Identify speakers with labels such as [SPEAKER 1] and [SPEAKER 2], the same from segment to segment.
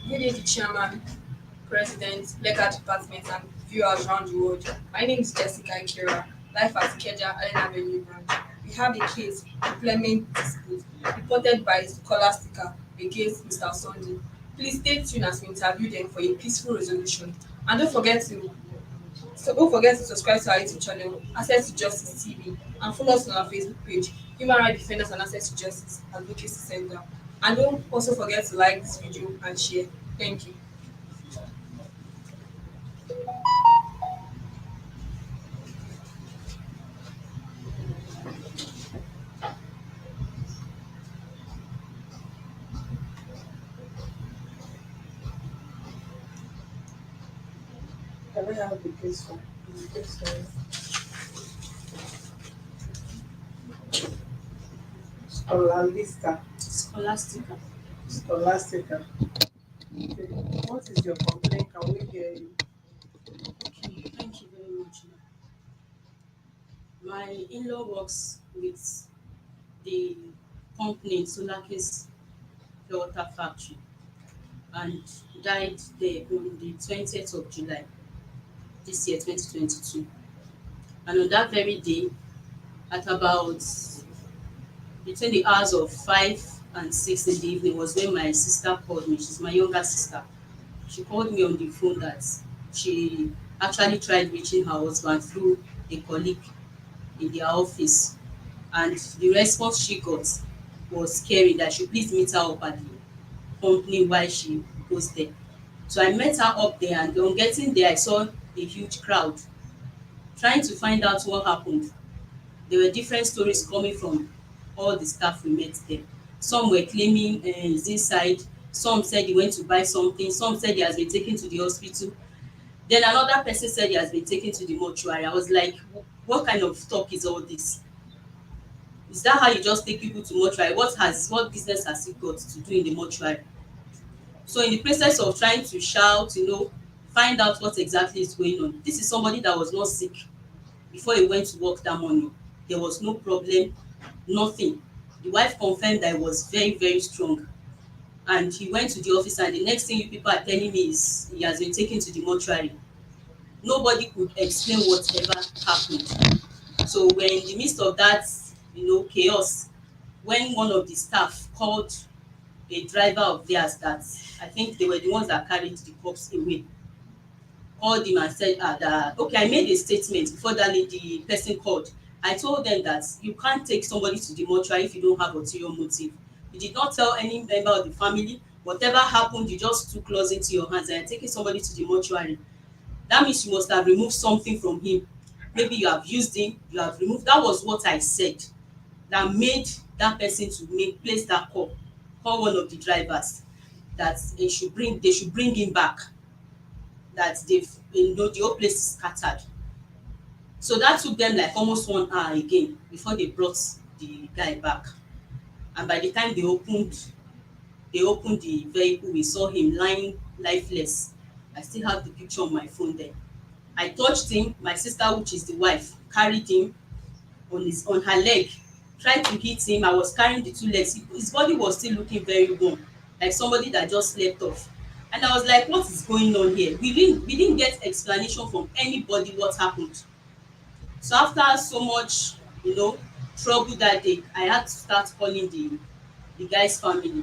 [SPEAKER 1] Good day to Chairman, President, Legal Department, and viewers around the world. My name is Jessica Ikera, live at Ikeja Allen Avenue branch. We have a case, employment dispute, reported by Scholastica against Mr. Sunday. Please stay tuned as we interview them for a peaceful resolution. And don't forget to subscribe to our YouTube channel, Access to Justice TV, and follow us on our Facebook page, Human Rights Defenders and Access to Justice Advocacy Center. And don't also forget to like this video and share. Thank you.
[SPEAKER 2] Can I have the case for the case Scholastica?
[SPEAKER 1] Scholastica.
[SPEAKER 2] Scholastica. Okay. What is your complaint? Can we hear you?
[SPEAKER 1] Okay, thank you very much. My in-law works with the company Sulakis Water Factory and died there on the 20th of July this year, 2022. And on that very day, at about between the hours of 5 and 6 in the evening was when my sister called me. She's my younger sister. She called me on the phone that she actually tried reaching her husband through a colleague in their office, and the response she got was scary, that she please meet her up at the company while she goes there. So I met her up there, and on getting there I saw a huge crowd trying to find out what happened. There were different stories coming from all the staff we met there. Some were claiming he's inside, some said he went to buy something, some said he has been taken to the hospital. Then another person said he has been taken to the mortuary. I was like, what kind of talk is all this? Is that how you just take people to mortuary? What business has he got to do in the mortuary? So in the process of trying to shout, find out what exactly is going on. This is somebody that was not sick before he went to work that morning. There was no problem, nothing. The wife confirmed that he was very, very strong. And he went to the office, and the next thing you people are telling me is he has been taken to the mortuary. Nobody could explain whatever happened. So we're in the midst of that, chaos, when one of the staff called a driver of theirs that I think they were the ones that carried the corpse away, called him and said, that, okay, I made a statement before the person called. I told them that you can't take somebody to the mortuary if you don't have ulterior motive. You did not tell any member of the family. Whatever happened, you just took laws into your hands and taking somebody to the mortuary. That means you must have removed something from him. Maybe you have used him, you have removed. That was what I said that made that person to place that call one of the drivers, that they should bring him back, that the whole place is scattered. So that took them like almost 1 hour again before they brought the guy back. And by the time they opened the vehicle, we saw him lying lifeless. I still have the picture on my phone there. I touched him. My sister, which is the wife, carried him on her leg, tried to hit him. I was carrying the two legs. His body was still looking very warm, like somebody that just slept off. And I was like, what is going on here? We didn't get explanation from anybody what happened. So after so much, trouble that day, I had to start calling the guy's family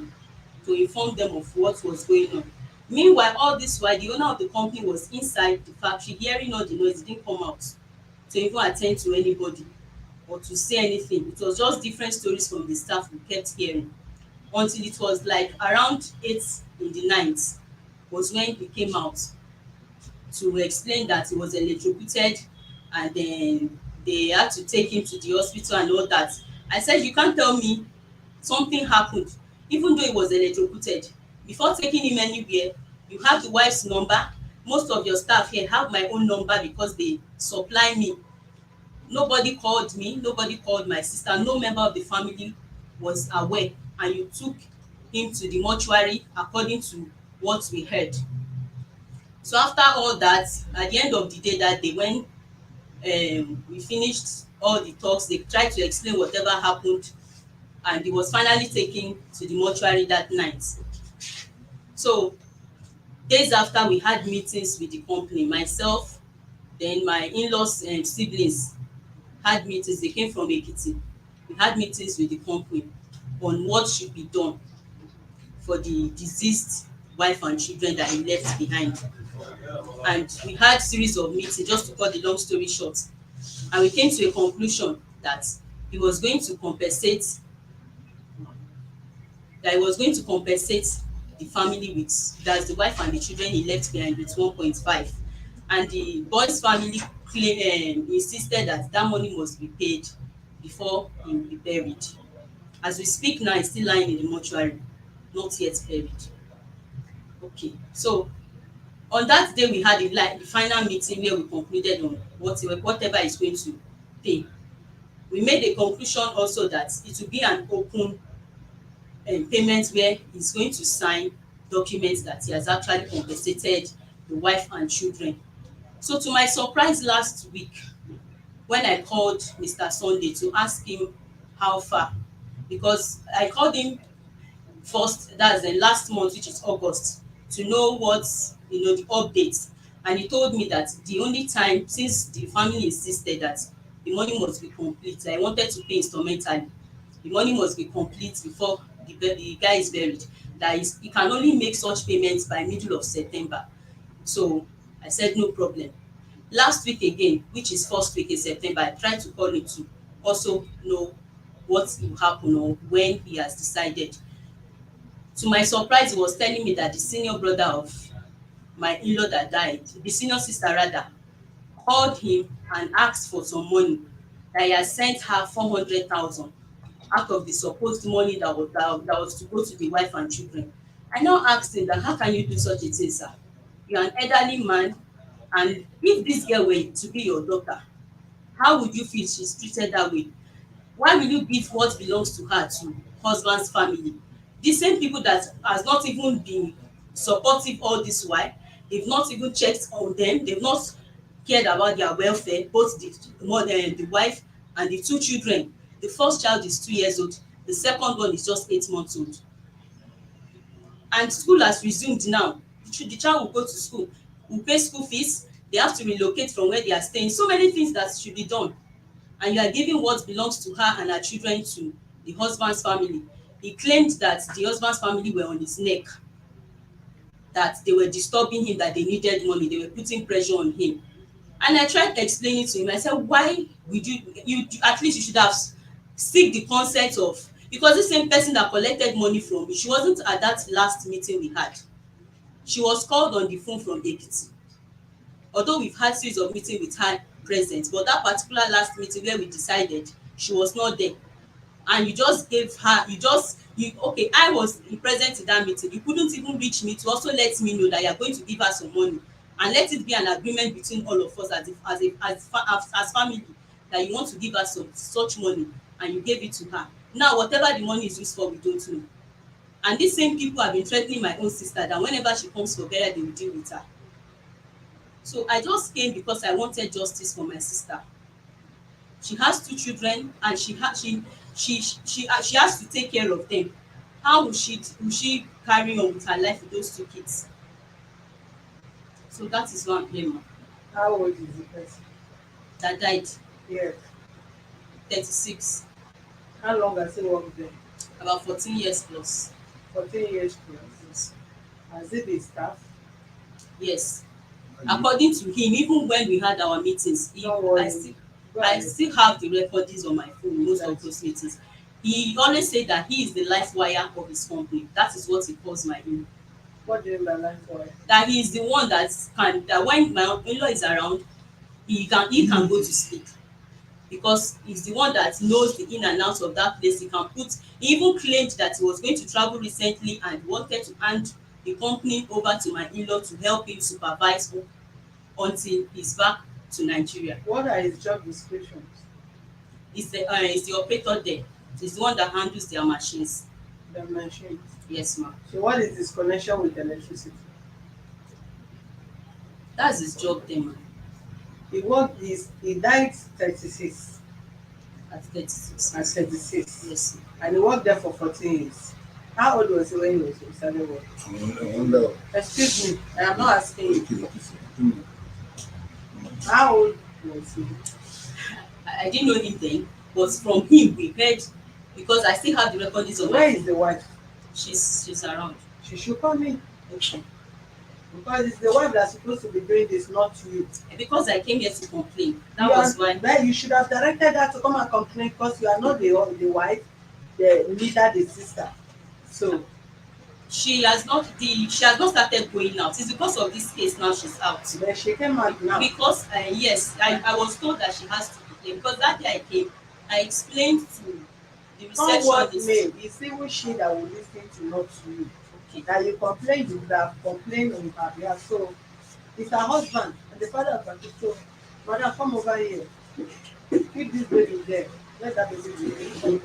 [SPEAKER 1] to inform them of what was going on. Meanwhile, all this while, the owner of the company was inside the factory, hearing all the noise. He didn't come out to even attend to anybody or to say anything. It was just different stories from the staff we kept hearing, until it was like around 8 in the night was when he came out to explain that he was electrocuted, and then they had to take him to the hospital and all that. I said, you can't tell me something happened, even though he was electrocuted. Before taking him anywhere, you have the wife's number. Most of your staff here have my own number because they supply me. Nobody called me, nobody called my sister, no member of the family was aware, and you took him to the mortuary according to what we heard. So after all that, at the end of the day that day, when we finished all the talks, they tried to explain whatever happened, and he was finally taken to the mortuary that night. So Days after, we had meetings with the company. Myself, then my in-laws and siblings had meetings. They came from Ekiti. We had meetings with the company on what should be done for the deceased wife and children that he left behind. And we had series of meetings, just to cut the long story short. And we came to a conclusion that he was going to compensate that he was going to compensate the family with, that's the wife and the children he left behind, with 1.5. And the boy's family insisted that that money must be paid before he will be buried. As we speak now, he's still lying in the mortuary, not yet buried. Okay, so on that day we had the final meeting where we concluded on whatever is going to pay. We made a conclusion also that it will be an open payment, where he's going to sign documents that he has actually compensated the wife and children. So to my surprise, last week when I called Mr. Sunday to ask him how far, because I called him first, that's the last month, which is August, to know what, the updates. And he told me that the only time, since the family insisted that the money must be complete, I wanted to pay instrumentally, the money must be complete before the guy is buried, that is, he can only make such payments by middle of September. So I said no problem. Last week again, which is first week in September, I tried to call him to also know what will happen or when he has decided. To my surprise, he was telling me that the senior brother of my in-law that died, the senior sister rather, called him and asked for some money, that he has sent her 400,000 out of the supposed money that was to go to the wife and children. I now asked him that, how can you do such a thing, sir? You are an elderly man, and if this girl were to be your daughter, how would you feel she's treated that way? Why will you give what belongs to her to husband's family? The same people that has not even been supportive all this while, they've not even checked on them, they've not cared about their welfare, both the mother, the wife, and the two children. The first child is 2 years old, the second one is just 8 months old. And school has resumed now. The child will go to school, will pay school fees, they have to relocate from where they are staying. So many things that should be done, and you are giving what belongs to her and her children to the husband's family. He claimed that the husband's family were on his neck, that they were disturbing him, that they needed money, they were putting pressure on him. And I tried explaining to him, I said, why would you at least you should have seek the consent of, because the same person that collected money from me, she wasn't at that last meeting we had. She was called on the phone from Ekiti, although we've had series of meeting with her present, but that particular last meeting where we decided, she was not there. And you just gave her, okay, I was present in that meeting, you couldn't even reach me to also let me know that you are going to give her some money, and let it be an agreement between all of us as family, that you want to give her some such money, and you gave it to her. Now whatever the money is used for, we don't know. And these same people have been threatening my own sister that whenever she comes for burial, they will deal with her. So I just came because I wanted justice for my sister. She has two children, and she has to take care of them. How will she carry on with her life with those two kids? So that is one claim
[SPEAKER 2] How old is the person?
[SPEAKER 1] that died.
[SPEAKER 2] Yes.
[SPEAKER 1] 36.
[SPEAKER 2] How long has he worked there?
[SPEAKER 1] About 14 years plus.
[SPEAKER 2] 14 years plus.
[SPEAKER 1] Yes.
[SPEAKER 2] Has it been staff?
[SPEAKER 1] Yes. According to him, even when we had our meetings,
[SPEAKER 2] Don't worry. Go
[SPEAKER 1] I
[SPEAKER 2] ahead.
[SPEAKER 1] still have the recordings on my phone, most of those meetings. He always said that he is the life wire of his company. That is what he calls my in.
[SPEAKER 2] What do you mean by life wire?
[SPEAKER 1] That he is the one that when my in-law is around, he can go to sleep, because he's the one that knows the in and out of that place. He even claimed that he was going to travel recently and wanted to hand the company over to my in-law to help him supervise until he's back to Nigeria.
[SPEAKER 2] What are his job descriptions?
[SPEAKER 1] He's the operator there. He's the one that handles their machines.
[SPEAKER 2] The machines.
[SPEAKER 1] Yes, ma'am.
[SPEAKER 2] So what is his connection with electricity?
[SPEAKER 1] That's his job there, ma'am.
[SPEAKER 2] He died
[SPEAKER 1] 36. At 36.
[SPEAKER 2] At 36.
[SPEAKER 1] Yes, ma'am.
[SPEAKER 2] And he worked there for 14 years. How old was he when he started work?
[SPEAKER 3] I wonder.
[SPEAKER 2] Excuse me, I am not asking you.
[SPEAKER 3] Okay, okay, sir.
[SPEAKER 2] How old was he?
[SPEAKER 1] I didn't know him then, but from him we heard, because I still have the recordings on my
[SPEAKER 2] Where is
[SPEAKER 1] phone.
[SPEAKER 2] the wife?
[SPEAKER 1] She's around.
[SPEAKER 2] She should come in
[SPEAKER 1] Okay.
[SPEAKER 2] because it's the wife that's supposed to be doing this, not you.
[SPEAKER 1] And because I came here to complain,
[SPEAKER 2] You
[SPEAKER 1] that
[SPEAKER 2] are
[SPEAKER 1] was why.
[SPEAKER 2] then you should have directed her to come and complain because you are not the wife, the leader, the sister. So
[SPEAKER 1] She has not started going out. It's because of this case now she's out.
[SPEAKER 2] then she came out now.
[SPEAKER 1] Because yes, I was told that she has to be here, because that day I came, I explained to the
[SPEAKER 2] Come what
[SPEAKER 1] receptionist.
[SPEAKER 2] may, it's even she that will listen to not to you.
[SPEAKER 1] Okay.
[SPEAKER 2] That you complain, you would have complained on her behalf. So it's her husband and the father of her kid. So madam, come over here. Keep this baby there. Let that baby be there.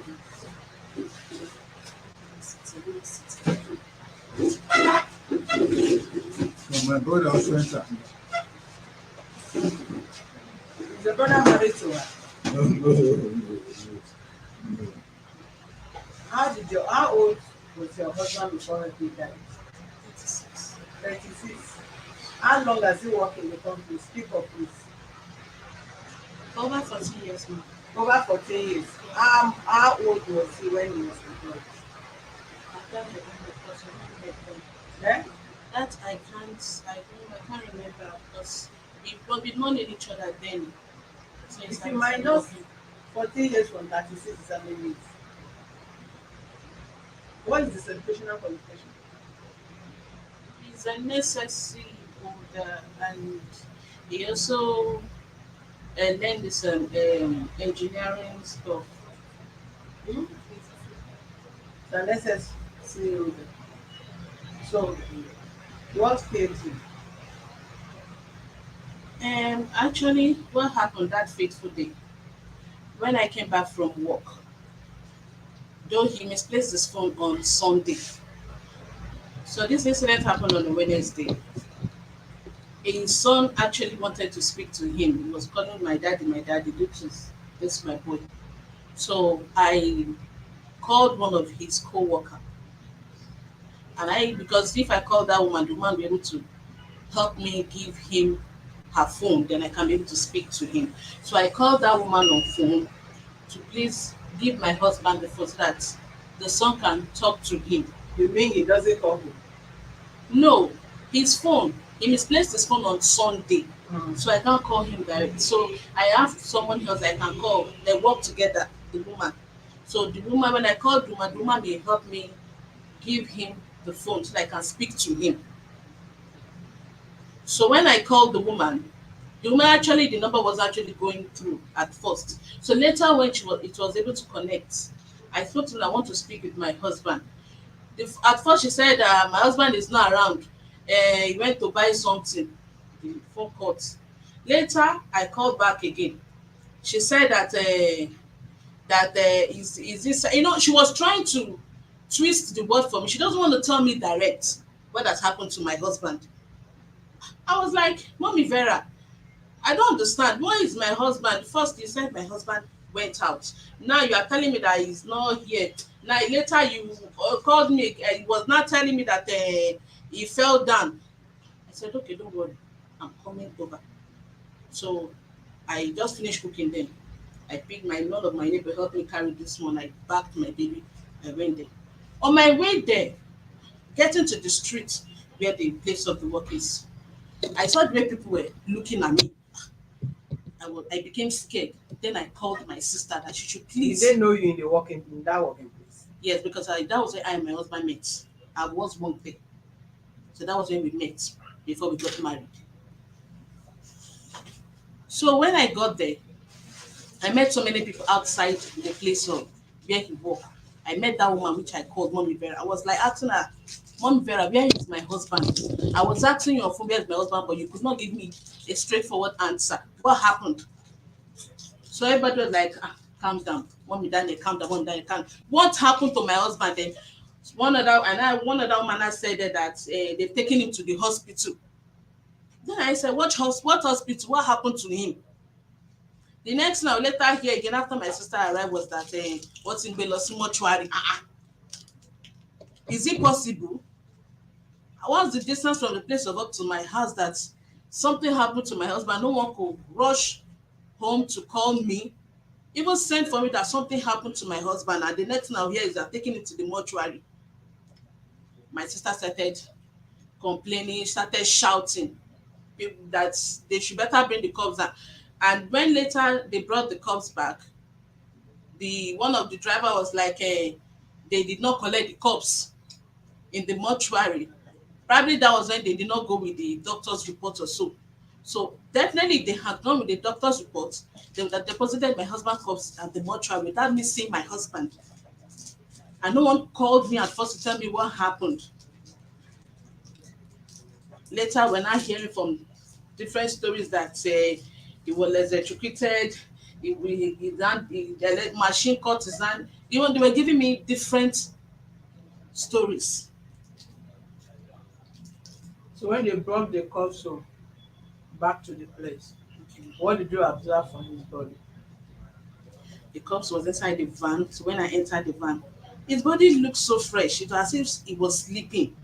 [SPEAKER 3] So my brother also enter.
[SPEAKER 2] Is the brother married to her?
[SPEAKER 3] No, no, no, no, no.
[SPEAKER 2] How old was your husband before he died?
[SPEAKER 1] 36.
[SPEAKER 2] 36. How long has he worked in the company? Speak up please.
[SPEAKER 1] Over 40 years now.
[SPEAKER 2] Over 14 years. How old was he when he was employed?
[SPEAKER 1] I can't remember because I don't remember.
[SPEAKER 2] Eh?
[SPEAKER 1] That I can't remember because we've known each other then. Since
[SPEAKER 2] If
[SPEAKER 1] I
[SPEAKER 2] you
[SPEAKER 1] started
[SPEAKER 2] minus
[SPEAKER 1] working.
[SPEAKER 2] 14 years from 36 is how many years? What is the educational qualification?
[SPEAKER 1] He's a necessary holder, and he also learned this engineering stuff.
[SPEAKER 2] Hmm? The necessary. So what failed you?
[SPEAKER 1] Actually, what happened that fateful day when I came back from work, though he misplaced his phone on Sunday. So this incident happened on a Wednesday. His son actually wanted to speak to him. He was calling my daddy, which is this my boy. So I called one of his co-worker, and I because if I call that woman, the woman will be able to help me give him her phone, then I can be able to speak to him. So I called that woman on phone to please give my husband the phone so that the son can talk to him.
[SPEAKER 2] You mean he doesn't call you?
[SPEAKER 1] No, his phone. He misplaced his phone on Sunday.
[SPEAKER 2] Mm.
[SPEAKER 1] So I can't call him direct. So I asked someone else I can call. They work together, the woman. So the woman, when I called the woman may help me give him the phone so that I can speak to him. So when I called the woman actually the number was actually going through at first. So later when it was able to connect, I spoke to her, I want to speak with my husband. At first she said my husband is not around. He went to buy something. The phone cut. Later I called back again. She said that is this, she was trying to twist the word for me. She doesn't want to tell me direct what has happened to my husband. I was like, Mommy Vera, I don't understand. Why is my husband? First, you said my husband went out. Now you are telling me that he's not here. Now later you called me. He was not telling me that he fell down. I said, okay, don't worry. I'm coming over. So I just finished cooking then. I picked none of my neighbor helped me carry this one. I backed my baby. I went there. On my way there, getting to the street where the place of the work is, I saw the way people were looking at me. I became scared. Then I called my sister that she should
[SPEAKER 2] Did
[SPEAKER 1] please.
[SPEAKER 2] they know you in that working place?
[SPEAKER 1] Yes, because that was where I and my husband met. I was one there. So that was when we met before we got married. So when I got there, I met so many people outside the place of where he worked. I met that woman which I called Mommy Vera. I was like asking her, Mommy Vera, where is my husband? I was asking your phone, where is my husband, but you could not give me a straightforward answer. What happened? So everybody was like, calm down. Mommy Daniel, calm down, Mommy Daniel, calm down. What happened to my husband then? One other woman has said that they've taken him to the hospital. Then I said, what hospital? What happened to him? The next thing I will later hear again after my sister arrived was that what's in Belosi Mortuary.
[SPEAKER 4] Is it possible? What's the distance from the place of work to my house that something happened to my husband? No one could rush home to call me, even send for me that something happened to my husband. And the next thing I'll hear is they're taking it to the mortuary. My sister started complaining, started shouting that they should better bring the cops down. And when later they brought the cops back, the one of the driver was like, they did not collect the cops in the mortuary. Probably that was when they did not go with the doctor's report or so. So definitely, if they had gone with the doctor's report, they would have deposited my husband's corpse at the mortuary without me seeing my husband. And no one called me at first to tell me what happened. Later, when I hearing from different stories that say he was electrocuted, the machine cut his hand. Even they were giving me different stories.
[SPEAKER 2] So when they brought the corpse back to the place, what did you observe from his body?
[SPEAKER 4] The corpse was inside the van. So when I entered the van, his body looked so fresh. It was as if he was sleeping.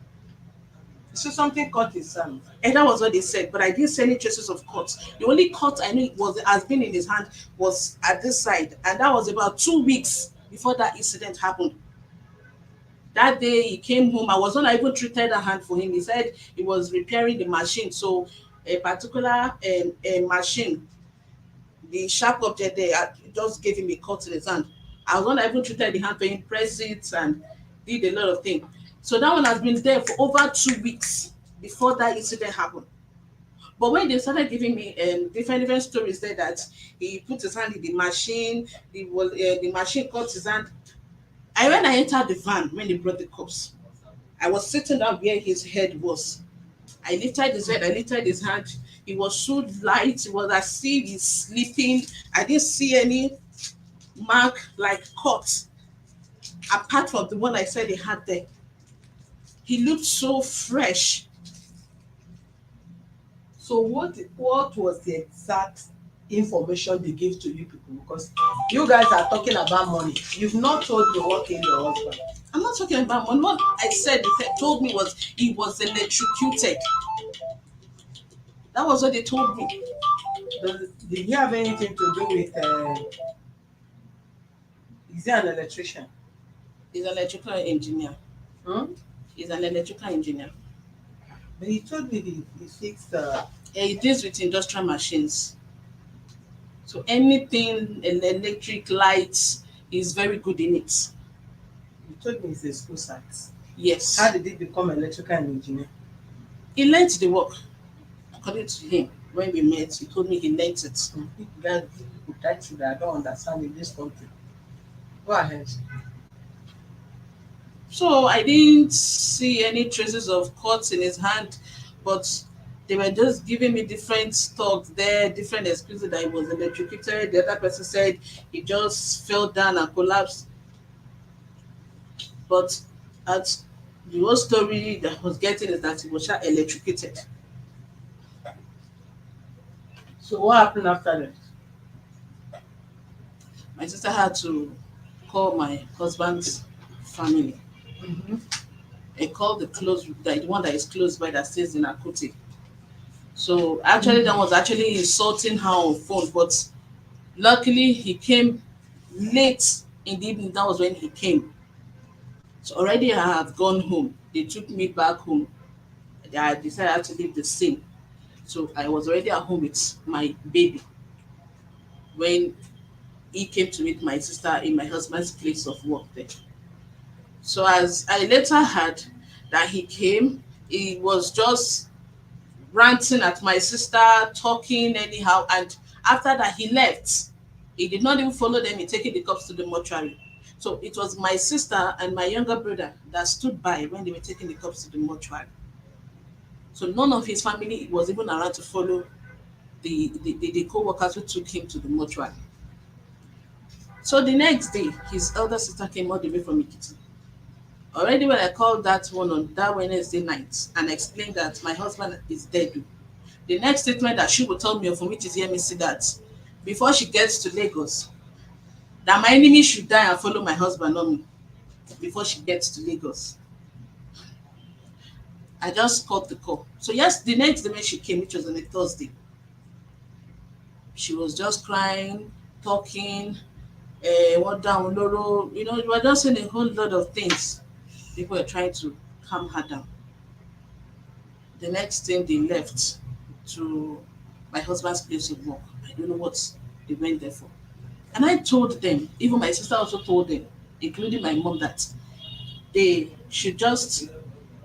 [SPEAKER 2] So something cut his hand.
[SPEAKER 4] And that was what they said, but I didn't see any traces of cut. The only cut I knew was has been in his hand was at this side, and that was about 2 weeks before that incident happened. That day he came home. I was not even treated a hand for him. He said he was repairing the machine. So a particular machine, the sharp object there, just gave him a cut in his hand. I was not even treated the hand for him, press it and did a lot of things. So that one has been there for over 2 weeks before that incident happened. But when they started giving me different stories, there that he put his hand in the machine, the machine cut his hand. I when I entered the van when they brought the cops, I was sitting down where his head was. I lifted his head, I lifted his hand. He was so light, it was as if he's sleeping. I didn't see any mark like cut apart from the one I said he had there. He looked so fresh.
[SPEAKER 2] So what was the exact information they gave to you people? Because you guys are talking about money. You've not told me what killed your husband.
[SPEAKER 4] I'm not talking about money. What I said, they told me was he was electrocuted. That was what they told me.
[SPEAKER 2] Did he have anything to do with? Is he an electrician?
[SPEAKER 4] He's an electrical engineer.
[SPEAKER 2] Hmm?
[SPEAKER 4] He's an electrical engineer.
[SPEAKER 2] But he told me he fixed.
[SPEAKER 4] He deals with industrial machines. So anything electric lights, he's very good in it.
[SPEAKER 2] He told me he's a school site.
[SPEAKER 4] Yes.
[SPEAKER 2] How did he become electrical engineer?
[SPEAKER 4] He learnt the work. According to him, when we met, he told me he learnt it.
[SPEAKER 2] You guys, people that you that I don't understand in this country. Go ahead.
[SPEAKER 4] So I didn't see any traces of cuts in his hand, but they were just giving me different talks there, different excuses that he was electrocuted. The other person said he just fell down and collapsed. But at the whole story that I was getting is that he was just electrocuted.
[SPEAKER 2] So what happened after that?
[SPEAKER 4] My sister had to call my husband's family
[SPEAKER 2] Mm-hmm.
[SPEAKER 4] and call the one that is close by that stays in Akuti. So actually, that was actually insulting her on phone, but luckily he came late in the evening. That was when he came. So already I had gone home. They took me back home. I decided to leave the scene. So I was already at home with my baby when he came to meet my sister in my husband's place of work there. So as I later heard that he came, he was just ranting at my sister, talking anyhow, and after that he left. He did not even follow them in taking the cops to the mortuary. So it was my sister and my younger brother that stood by when they were taking the cops to the mortuary. So none of his family was even around to follow the co-workers who took him to the mortuary. So the next day, his elder sister came all the way from Ikiti. Already when I called that one on that Wednesday night and explained that my husband is dead, the next statement that she would tell me from which is hear me say that before she gets to Lagos, that my enemy should die and follow my husband on me before she gets to Lagos. I just cut the call. So yes, the next day when she came, which was on a Thursday, she was just crying, talking, what down, Loro, we were just saying a whole lot of things. People were trying to calm her down. The next thing they left to my husband's place of work. I don't know what they went there for. And I told them, even my sister also told them, including my mom, that they should just,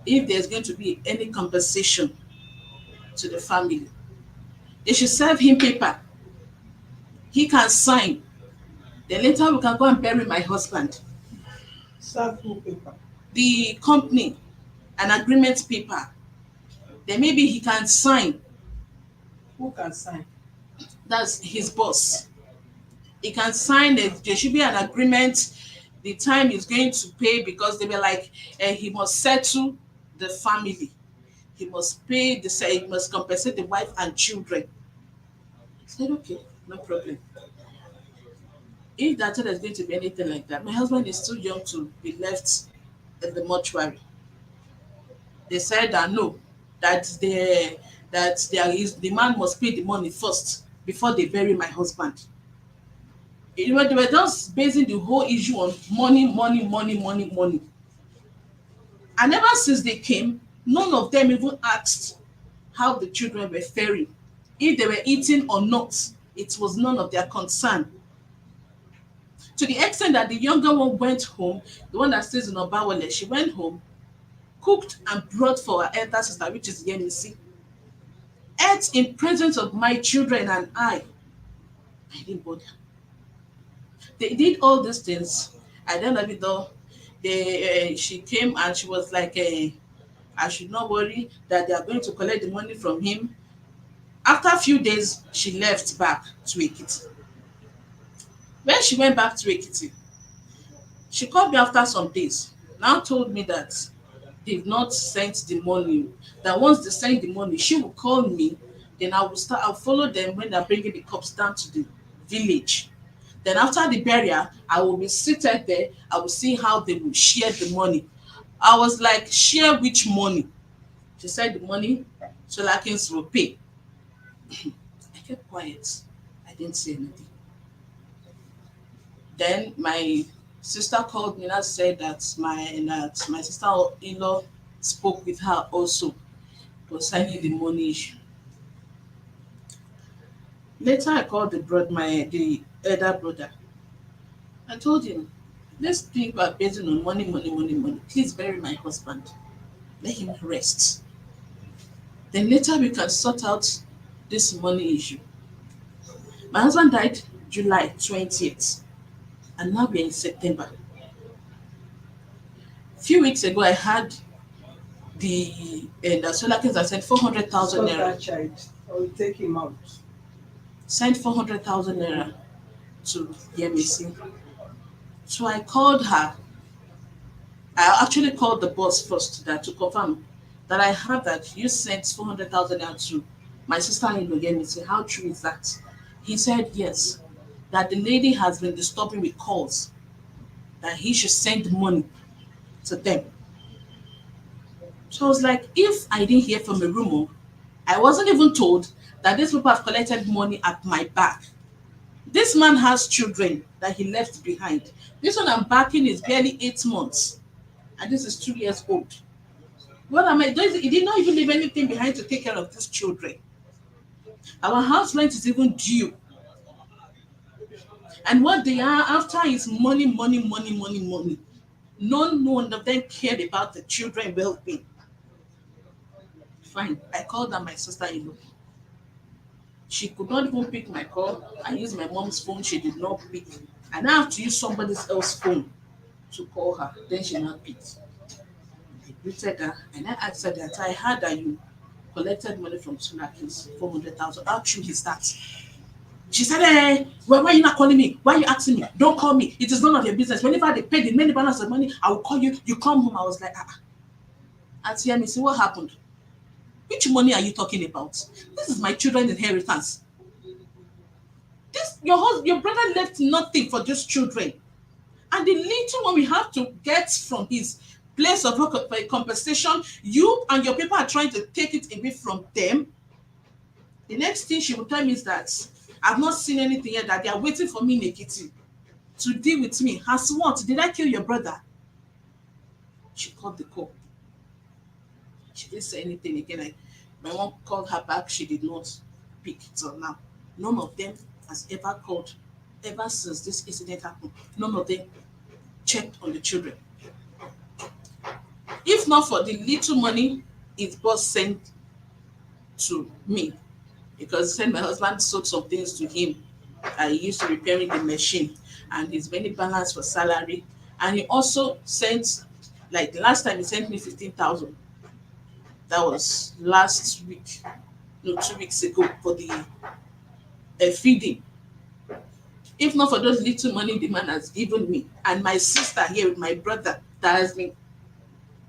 [SPEAKER 4] if there's going to be any compensation to the family, they should serve him paper. He can sign. Then later we can go and bury my husband.
[SPEAKER 2] Serve full paper.
[SPEAKER 4] The company, an agreement paper. Then maybe he can sign.
[SPEAKER 2] Who can sign?
[SPEAKER 4] That's his boss. He can sign it. There should be an agreement. The time he's going to pay, because they were like, he must settle the family. He must pay he must compensate the wife and children. I said, okay, no problem. If that there's going to be anything like that, my husband is too young to be left in the mortuary. They said that no, that there is the man must pay the money first before they bury my husband. They were just basing the whole issue on money, money, money, money, money. And ever since they came, none of them even asked how the children were faring. If they were eating or not, it was none of their concern. To the extent that the younger one went home, the one that stays in Obawale, she went home, cooked and brought for her elder sister, which is Yemisi, ate in presence of my children and I. I didn't bother. They did all these things. At the end of it all, she came and she was like, I should not worry that they are going to collect the money from him. After a few days, she left back to Ekiti. When she went back to Ekiti, she called me after some days. Now told me that they've not sent the money. That once they send the money, she will call me. Then I'll follow them when they're bringing the cups down to the village. Then after the burial, I will be seated there. I will see how they will share the money. I was like, share which money? She said the money Solakins will pay. I kept quiet. I didn't say anything. Then my sister called me and said that my sister-in-law spoke with her also concerning the money issue. Later, I called the elder brother. I told him, let's think about basing on money, money, money, money. Please bury my husband. Let him rest. Then later we can sort out this money issue. My husband died July 20th, and now we're in September. A few weeks ago, I had the solar kids that sent 400,000
[SPEAKER 2] Stop
[SPEAKER 4] naira.
[SPEAKER 2] that child. Or you take him out.
[SPEAKER 4] Sent 400,000 naira to Yemisi. So I called her. I actually called the boss first that to confirm that I heard that you sent 400,000 naira to my sister-in-law Yemisi. How true is that? He said yes, that the lady has been disturbing with calls, that he should send money to them. So I was like, if I didn't hear from a rumor, I wasn't even told that these people have collected money at my back. This man has children that he left behind. This one I'm backing is barely 8 months, and this is 2 years old. What am I doing? He did not even leave anything behind to take care of these children. Our house rent is even due. And what they are after is money, money, money, money, money. None one of them cared about the children well-being. Fine. I called her my sister-in-law. She could not even pick my call. I used my mom's phone. She did not pick. And I have to use somebody else's phone to call her. Then she not picked. I greeted her and I asked her that I heard that you collected money from Sunakis, 400,000. How true is that? She said, why are you not calling me? Why are you asking me? Don't call me. It is none of your business. Whenever they pay the many balance of money, I will call you. You come home. I was like, Auntie Yemi, see what happened? Which money are you talking about? This is my children's inheritance. Your brother left nothing for these children. And the little one we have to get from his place of compensation. You and your people are trying to take it away from them. The next thing she will tell me is that I've not seen anything yet, that they are waiting for me in Ekiti to deal with me. As what? Did I kill your brother? She called the call. She didn't say anything again. My mom called her back. She did not pick till now. None of them has ever called ever since this incident happened. None of them checked on the children. If not for the little money his boss sent to me, because send my husband sold some things to him. I used to repairing the machine and his many balance for salary. And he also sent, like the last time he sent me 15,000. That was last week, no, 2 weeks ago for the feeding. If not for those little money the man has given me, and my sister here with my brother that has been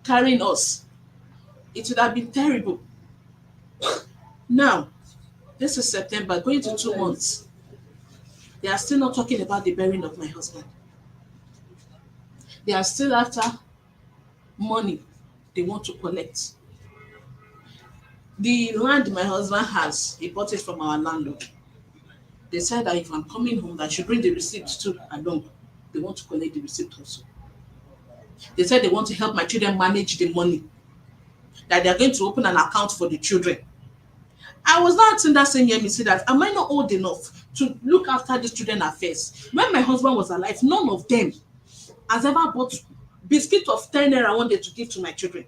[SPEAKER 4] carrying us, it would have been terrible. Now, this is September, going to 2 months. They are still not talking about the burying of my husband. They are still after money they want to collect. The land my husband has, he bought it from our landlord. They said that if I'm coming home, that I should bring the receipt too along. They want to collect the receipt also. They said they want to help my children manage the money, that they are going to open an account for the children. I was not in that same year, me say that, am I not old enough to look after these children affairs? When my husband was alive, none of them has ever bought biscuit of 10 naira one day to give to my children.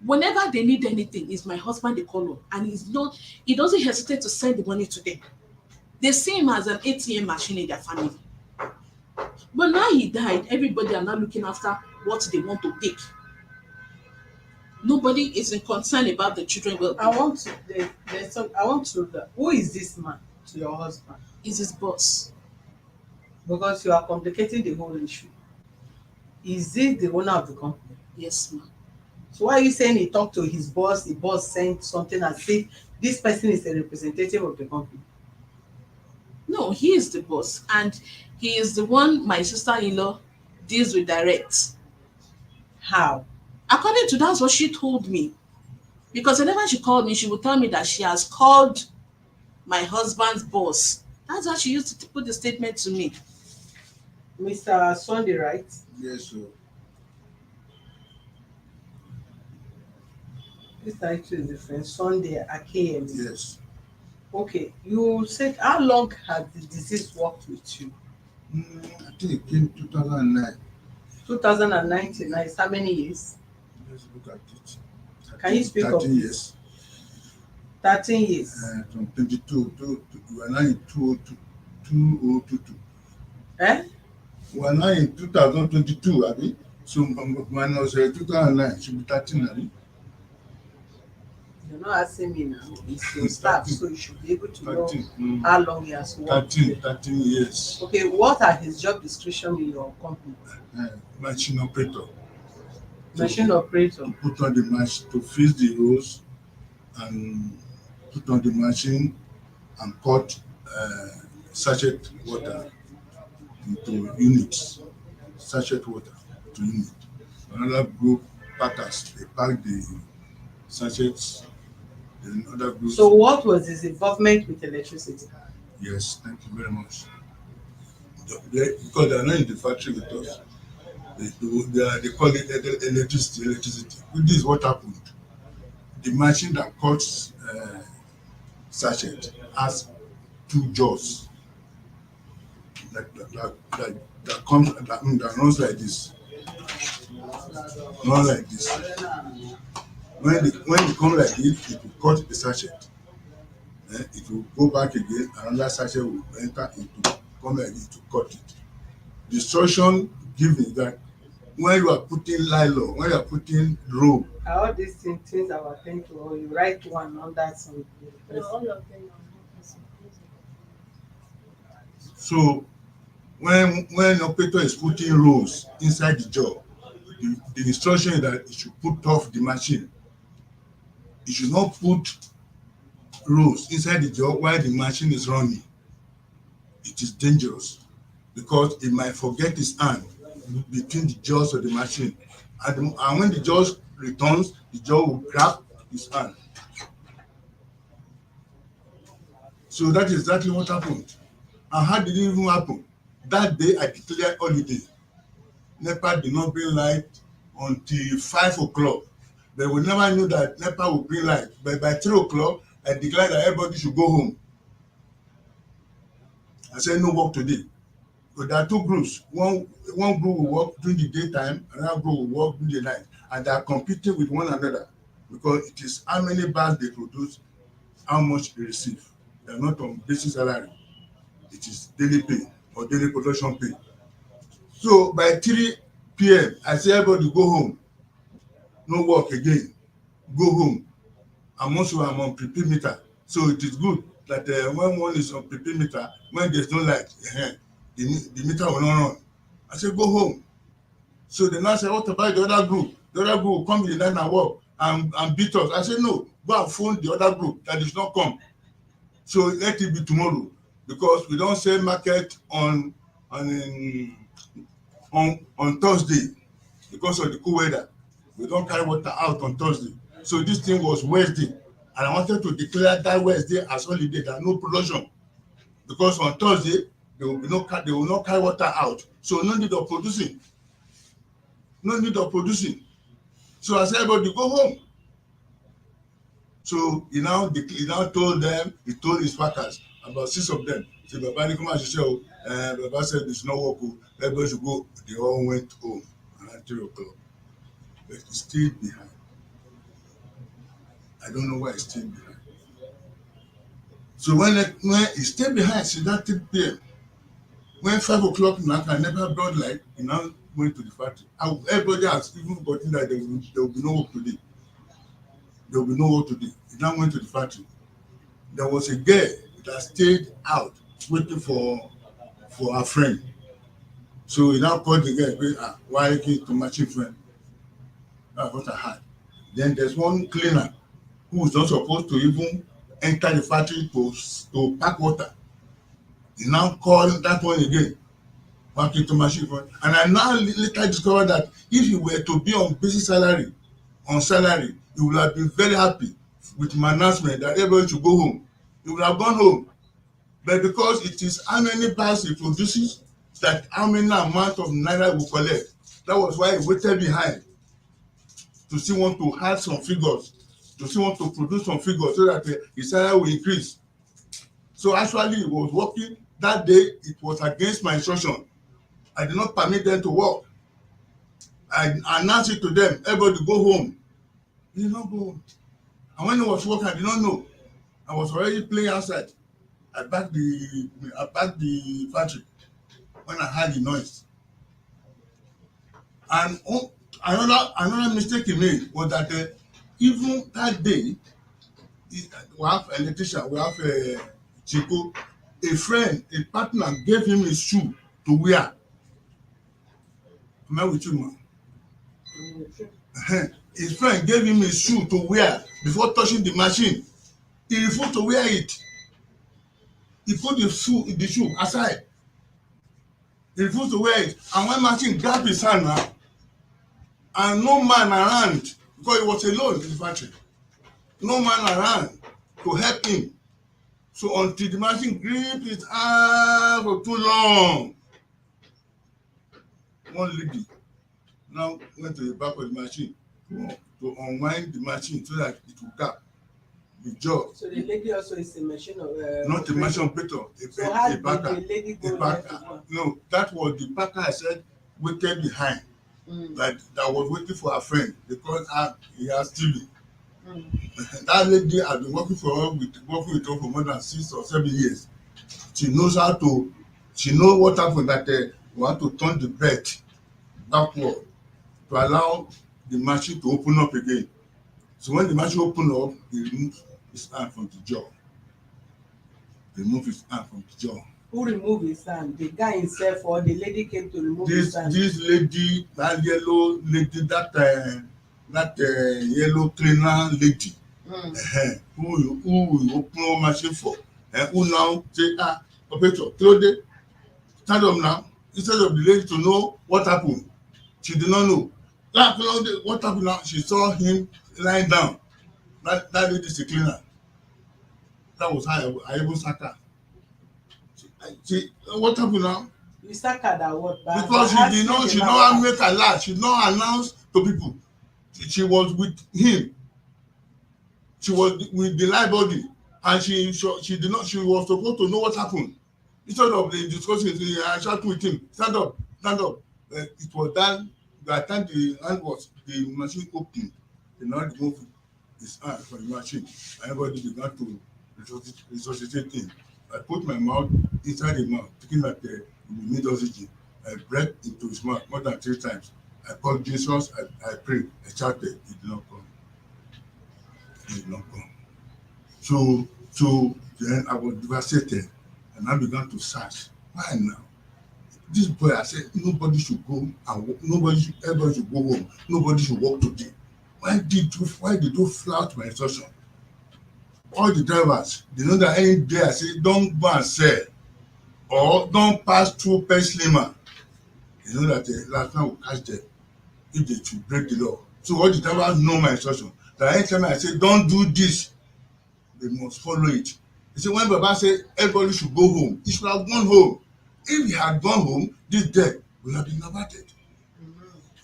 [SPEAKER 4] Whenever they need anything, it's my husband they call on, and he doesn't hesitate to send the money to them. They see him as an ATM machine in their family. But now he died, everybody are now looking after what they want to take. Nobody is in concern about the children well.
[SPEAKER 2] I want to. I want to. Who is this man to your husband?
[SPEAKER 4] Is his boss.
[SPEAKER 2] Because you are complicating the whole issue. Is he the owner of the company?
[SPEAKER 4] Yes, ma'am.
[SPEAKER 2] So why are you saying he talked to his boss? The boss sent something as if this person is a representative of the company.
[SPEAKER 4] No, he is the boss, and he is the one my sister-in-law deals with direct.
[SPEAKER 2] How?
[SPEAKER 4] According to that's what she told me. Because whenever she called me, she would tell me that she has called my husband's boss. That's how she used to put the statement to me.
[SPEAKER 2] Mr. Sunday, right?
[SPEAKER 3] Yes, sir.
[SPEAKER 2] This title is different. Sunday Akem.
[SPEAKER 3] Yes.
[SPEAKER 2] Okay. You said how long has the disease worked with you?
[SPEAKER 3] I think it came 2009.
[SPEAKER 2] 2019. Now it's how many years?
[SPEAKER 3] Let's look at it.
[SPEAKER 2] Can you speak of
[SPEAKER 3] 13
[SPEAKER 2] this?
[SPEAKER 3] years.
[SPEAKER 2] 13 years.
[SPEAKER 3] From 22 to we are now in 2022.
[SPEAKER 2] Eh?
[SPEAKER 3] We are now in 2022, Abby. So when I was 2009, it should be 13, Abby.
[SPEAKER 2] You're not asking me now. It's your staff, so you should be able to know
[SPEAKER 3] 13.
[SPEAKER 2] how long he has worked.
[SPEAKER 3] 13 years.
[SPEAKER 2] Okay, what are his job description in your company?
[SPEAKER 3] Machine operator.
[SPEAKER 2] Machine operator.
[SPEAKER 3] To put on the machine, to fix the rows and put on the machine and cut sachet water into units. Sachet water to unit. Another group packers, they pack the sachets. Then other groups.
[SPEAKER 2] So what was his involvement with electricity?
[SPEAKER 3] Yes, thank you very much. Because they are not in the factory with us. They call it electricity. This is what happened. The machine that cuts sachet has two jaws that comes that runs like this. Not like this. When it comes like this, it will cut the sachet. It will go back again, another sachet will enter into come like this to cut it. The instruction given is that when you are putting nylon, when you are putting rope,
[SPEAKER 2] All these things I was thinking, or you write one on that something.
[SPEAKER 1] No, all of them are
[SPEAKER 3] so when operator is putting rows inside the job, the instruction is that it should put off the machine. It should not put rows inside the job while the machine is running. It is dangerous because it might forget his hand between the jaws of the machine And when the judge returns, the judge will grab his hand. So that is exactly what happened. And how did it even happen? That day I declared holiday. NEPA did not bring light until 5 o'clock. But we never knew that NEPA would bring light. But by 3 o'clock, I declared that everybody should go home. I said no work today. But there are two groups. One group will work during the daytime, another group will work during the night. And they are competing with one another because it is how many bags they produce, how much they receive. They are not on basic salary. It is daily pay or daily production pay. So by 3 p.m., I say everybody go home. No work again. Go home. I'm on prepaid meter. So it is good that when one is on prepaid meter, when there's no light, the meter will not run. I say go home. So the now say, what about the other group? The other group will come in the night and work and beat us. I say no, go and phone the other group that is not come. So let it be tomorrow because we don't sell market on Thursday because of the cool weather. We don't carry water out on Thursday. So this thing was Wednesday, and I wanted to declare that Wednesday as holiday, that no production, because on Thursday they will not carry water out. So no need of producing. No need of producing. So I said, everybody go home. So he now told them, he told his workers, about 6 of them, say, Baba, come and show. Baba said, it's not work. Everybody should go. They all went home around 3 o'clock. But he stayed behind. I don't know why he stayed behind. So when he stayed behind, since that 3 p.m., when 5 o'clock now, I never brought light, he now went to the factory. Everybody has even forgotten that there will be no work today. There will be no work today. He now went to the factory. There was a girl that stayed out waiting for her friend. So he now called the girl, why are you to matching friend? That's what I had. Then there's one cleaner who is not supposed to even enter the factory to pack water. He now called that one again, back into machine friend. And I now later discovered that if he were to be on basic salary, he would have been very happy with my announcement that everybody should go home. He would have gone home. But because it is how many bags he produces, that how many amount of naira will collect. That was why he waited behind to see want to add some figures, to see want to produce some figures so that his salary will increase. So actually he was working that day. It was against my instruction. I did not permit them to work. I announced it to them, everybody go home. He did not go home. And when he was working, I did not know. I was already playing outside. I backed the factory when I heard the noise. And another mistake he made was that even that day, we have an electrician, we have a Chico, a friend, a partner gave him a shoe to wear. Am I with you, man? His friend gave him a shoe to wear before touching the machine. He refused to wear it. He put the shoe aside. He refused to wear it. And when machine grabbed his hand now, and no man around, because he was alone in the factory, no man around to help him. So until the machine gripped his hand for too long, one lady now went to the back of the machine to unwind the machine so that it would gap the jaw.
[SPEAKER 2] So the lady also is a machine of
[SPEAKER 3] not a machine operator,
[SPEAKER 2] so how
[SPEAKER 3] a
[SPEAKER 2] did
[SPEAKER 3] packer.
[SPEAKER 2] the lady go
[SPEAKER 3] A packer. No, that was the packer I said waited behind. That was waiting for her friend because he has TB. That lady has been working with her for more than 6 or 7 years. She knows what happened, that we want to turn the bed backward to allow the machine to open up again. So when the machine opened up, he removed his hand from the jaw. Who
[SPEAKER 2] removed his hand? The guy himself or the lady came to remove his hand?
[SPEAKER 3] This lady, that yellow lady, that yellow cleaner lady, who will open up machine for, and who now say, operator, stand up now. Instead of the lady to know what happened, she did not know. That what happened now? She saw him lying down. That lady is a cleaner. That was how I even sacked her. What happened now?
[SPEAKER 2] You sack her that what? By
[SPEAKER 3] Because
[SPEAKER 2] asking the
[SPEAKER 3] she did
[SPEAKER 2] man what
[SPEAKER 3] not
[SPEAKER 2] happened.
[SPEAKER 3] make a lie. She did not announce to people. She was with him. She was with the live body, and she did not. She was supposed to know what happened. Instead of the discussing, I shout with him, stand up, stand up. It was done. By the time the hand was the machine opened, they now remove his hand from the machine. Everybody began to resuscitate him. I put my mouth inside the mouth, thinking that we need oxygen. I breathed into his mouth more than 3 times. I called Jesus. I prayed. I shouted. He did not come. He did not come. So then I was devastated, and I began to search. Why now? This boy, I said, nobody should go and everybody should go home. Nobody should work today. Why did you flout my instruction? All the drivers, they know that any day I say, don't go and sell or don't pass through Pennsylvania. They know that the last man will catch them if they should break the law. So all the drivers know my instruction. That anytime I say, don't do this, they must follow it. You see, when Baba said everybody should go home, he should have gone home. If he had gone home, this death would have been averted.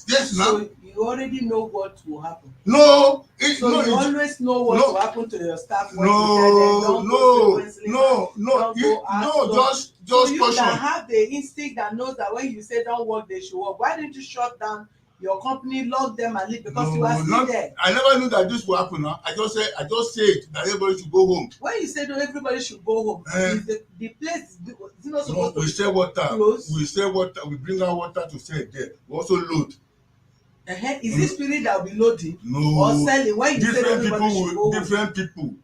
[SPEAKER 3] Yes, now.
[SPEAKER 2] So you already know what will happen.
[SPEAKER 3] No,
[SPEAKER 2] So you always know what will happen to your staff when you tell them
[SPEAKER 3] just
[SPEAKER 2] you
[SPEAKER 3] caution.
[SPEAKER 2] that have the instinct that knows that when you say don't work, they should work. Why didn't you shut down your company, lock them and leave? Because you are still there.
[SPEAKER 3] I never knew that this will happen now. I just said that everybody should go home.
[SPEAKER 2] When you say everybody should go home, is the place is not supposed to
[SPEAKER 3] we sell water.
[SPEAKER 2] Close?
[SPEAKER 3] We sell water. We bring out water to sell there. We also load.
[SPEAKER 2] Is this spirit that will be loading?
[SPEAKER 3] No.
[SPEAKER 2] Or selling? When you say everybody should go home.
[SPEAKER 3] Different people,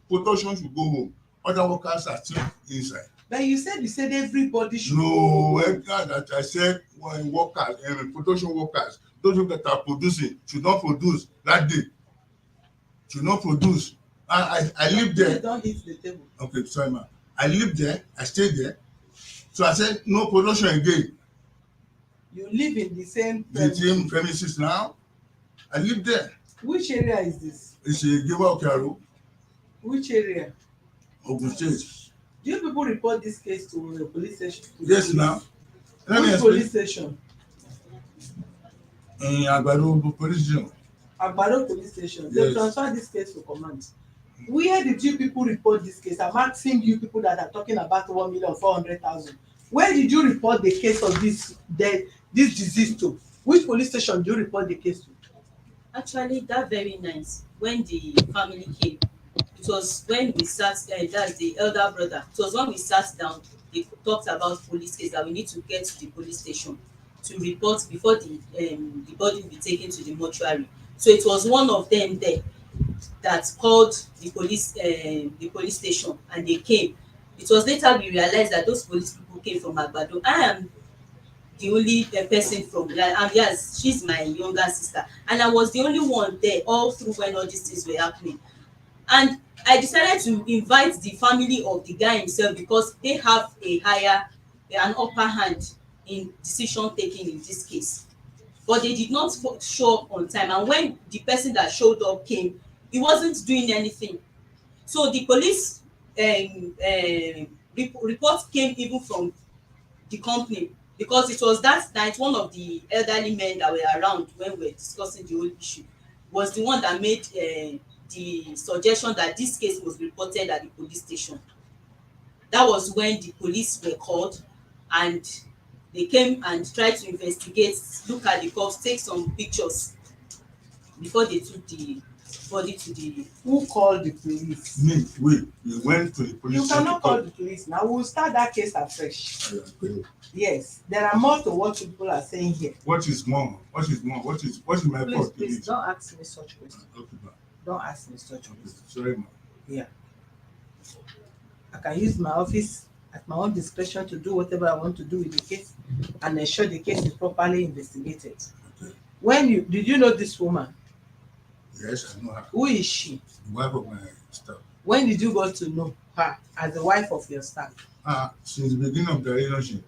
[SPEAKER 3] production should go home. Other workers are still inside.
[SPEAKER 2] But you said everybody should
[SPEAKER 3] go home. No,
[SPEAKER 2] that
[SPEAKER 3] I said workers, production workers, those people that are producing should not produce that day. Should not produce. I live there.
[SPEAKER 2] Don't hit the table.
[SPEAKER 3] Okay, sorry, ma. I live there. I stayed there. So I said no production again.
[SPEAKER 2] You live in the same
[SPEAKER 3] premises now. I live there.
[SPEAKER 2] Which area is this?
[SPEAKER 3] It's a Giwa Okaro.
[SPEAKER 2] Which area?
[SPEAKER 3] Ogun State.
[SPEAKER 2] Do you people report this case to the police station?
[SPEAKER 3] Yes, now.
[SPEAKER 2] Which police station?
[SPEAKER 3] In Agbado police station.
[SPEAKER 2] Agbado police station.
[SPEAKER 3] Yes.
[SPEAKER 2] They transfer this case to command. Where did you people report this case? I'm asking you people that are talking about 1,400,000. Where did you report the case of this disease to? Which police station do you report the case to?
[SPEAKER 1] Actually, that very night when the family came, it was when we sat, that's the elder brother. It was when we sat down, they talked about police case that we need to get to the police station to report before the body will be taken to the mortuary. So it was one of them there that called the police station, and they came. It was later we realized that those police people came from Agbado. I am the only person from yes, she's my younger sister, and I was the only one there all through when all these things were happening. And I decided to invite the family of the guy himself because they have an upper hand in decision taking in this case. But they did not show up on time, and when the person that showed up came, he wasn't doing anything. So the police report came even from the company, because it was that night one of the elderly men that were around when we were discussing the whole issue was the one that made the suggestion that this case was reported at the police station. That was when the police were called, and they came and tried to investigate, look at the corpse, take some pictures before they took the body to the.
[SPEAKER 2] Who called the police?
[SPEAKER 3] Me, we went to the police.
[SPEAKER 2] You cannot call the police now. We'll start that case afresh. Yes, there are more to what people are saying here.
[SPEAKER 3] What is more? What is more? What is my fault?
[SPEAKER 2] Please don't ask me such questions.
[SPEAKER 3] Okay, ma.
[SPEAKER 2] Don't ask me such questions.
[SPEAKER 3] Sorry, ma.
[SPEAKER 2] Yeah. I can use my office at my own discretion to do whatever I want to do with the case and ensure the case is properly investigated.
[SPEAKER 3] Okay.
[SPEAKER 2] Did you know this woman?
[SPEAKER 3] Yes, I know her.
[SPEAKER 2] Who is she?
[SPEAKER 3] The wife of my staff.
[SPEAKER 2] When did you go to know her as the wife of your staff?
[SPEAKER 3] Since the beginning of the relationship.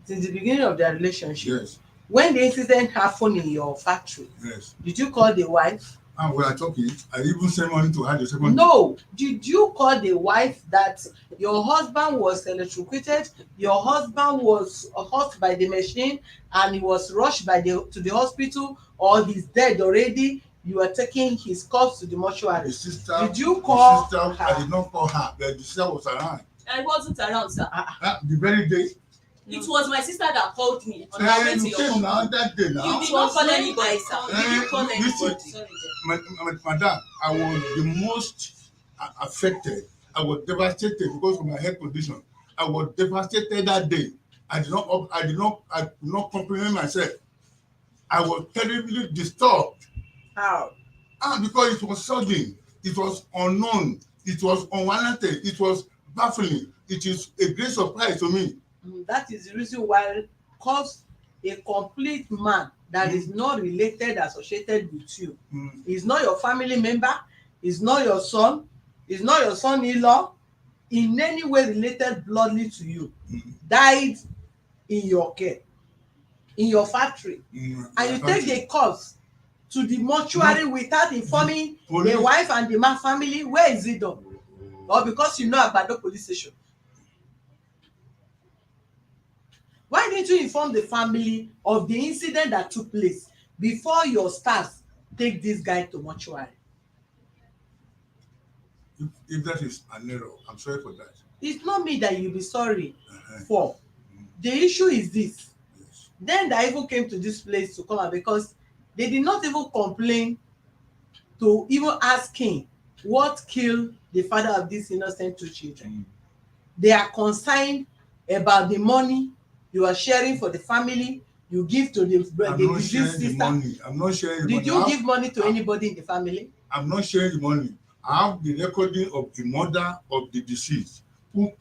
[SPEAKER 2] Since the beginning of their relationship?
[SPEAKER 3] Yes.
[SPEAKER 2] When the incident happened in your factory,
[SPEAKER 3] Yes.
[SPEAKER 2] did you call the wife?
[SPEAKER 3] And we are talking. I even sent money to her the second.
[SPEAKER 2] No. Did you call the wife that your husband was electrocuted, your husband was hurt by the machine, and he was rushed to the hospital, or he's dead already? You are taking his corpse to the mortuary.
[SPEAKER 3] The sister.
[SPEAKER 2] Did you call
[SPEAKER 3] the sister,
[SPEAKER 2] her?
[SPEAKER 3] I did not call her, but the sister was around.
[SPEAKER 1] I wasn't around, sir.
[SPEAKER 3] The very day.
[SPEAKER 1] It was my sister that called me on our way to
[SPEAKER 3] You
[SPEAKER 1] your
[SPEAKER 3] came
[SPEAKER 1] company.
[SPEAKER 3] now that day now.
[SPEAKER 1] You did not call anybody, sir. Did you call
[SPEAKER 3] Listen,
[SPEAKER 1] anybody? Sorry, dear.
[SPEAKER 3] Madam, I was the most affected. I was devastated because of my health condition. I was devastated that day. I did not comprehend myself. I was terribly disturbed.
[SPEAKER 2] How?
[SPEAKER 3] Because it was sudden, it was unknown, it was unwarranted, it was baffling. It is a great surprise to me.
[SPEAKER 2] That is the reason why, cause a complete man that is not related, associated with you, is not your family member, is not your son, is not your son-in-law, in any way related bloodly to you, died in your care, in your factory, and you take the corpse to the mortuary without informing the wife and the man family. Where is it done? Or because you know Agbado police station? Why didn't you inform the family of the incident that took place before your staff take this guy to mortuary?
[SPEAKER 3] If that is an error, I'm sorry for that.
[SPEAKER 2] It's not me that you'll be sorry for. The issue is this.
[SPEAKER 3] Yes.
[SPEAKER 2] Then they even came to this place to come out, because they did not even complain to even ask him what killed the father of these innocent two children. They are concerned about the money you are sharing for the family, you give to the deceased sister.
[SPEAKER 3] I'm not sharing the money.
[SPEAKER 2] Did you give money to anybody in the family?
[SPEAKER 3] I'm not sharing the money. I have the recording of the mother of the deceased who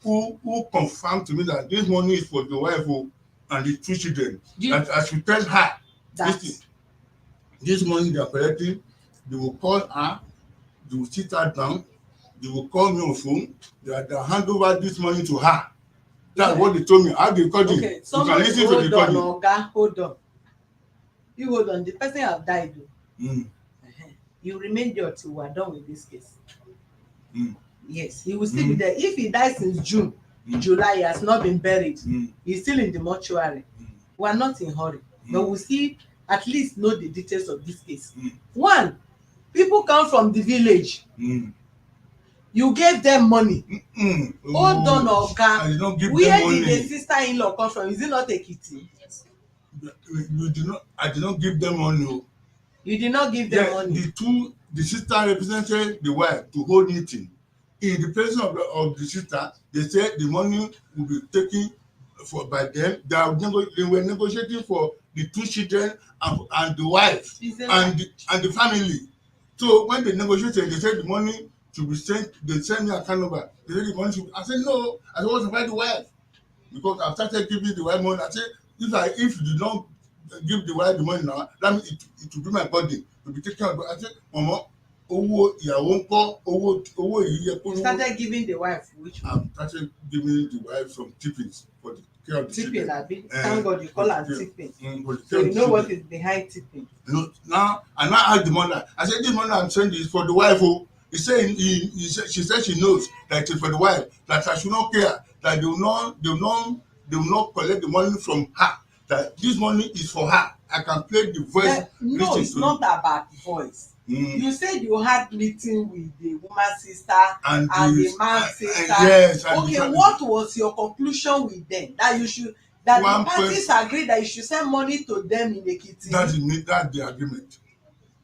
[SPEAKER 3] confirmed to me that this money is for the wife and the two children. That I should tell her this money they are collecting, they will call her, they will sit her down, they will call me on phone, they hand over this money to her. That's what they told me. I have the recording.
[SPEAKER 2] Okay,
[SPEAKER 3] you can listen to the recording.
[SPEAKER 2] Hold on. You hold on. The person have died. You remain there till we are done with this case. Yes, he will still be there. If he died since June, July, he has not been buried. He's still in the mortuary. We are not in hurry, but we'll see, at least know the details of this case. One, people come from the village. You gave them money. Hold on, Oga. Where did the sister-in-law come from? Is it not Ekiti?
[SPEAKER 1] Yes.
[SPEAKER 3] I did not give them money.
[SPEAKER 2] You did not give them money.
[SPEAKER 3] The sister represented the wife to hold meeting. In the presence of the sister, they said the money will be taken by them. They were negotiating for the two children and the wife and the family. So when they negotiated, they said the money should be sent. They sent me a account number. They said the money should. I said no. I want to buy the wife, because I started giving the wife money. I said if you do not give the wife the money now, that means it will be my body to be taken out. I said, Mama, owó ìyàwó ńkọ́, owó èyí yẹ kó.
[SPEAKER 2] You started giving the wife which one?
[SPEAKER 3] I started giving the wife some tippings for the care of the
[SPEAKER 2] tipping,
[SPEAKER 3] children.
[SPEAKER 2] Thank God you call her tipping.
[SPEAKER 3] So
[SPEAKER 2] you know what is behind tipping.
[SPEAKER 3] Now I asked the mother. I said, this money I'm sending is for the wife. He said she said she knows that it's for the wife, that I should not care, that they will not collect the money from her, that this money is for her. I can play the voice.
[SPEAKER 2] No, it's not about voice. You said you had meeting with the woman's sister and the man's sister.
[SPEAKER 3] Yes.
[SPEAKER 2] Okay, what was your conclusion with them? That the parties agreed that you should send money to them in Ekiti.
[SPEAKER 3] That's the agreement.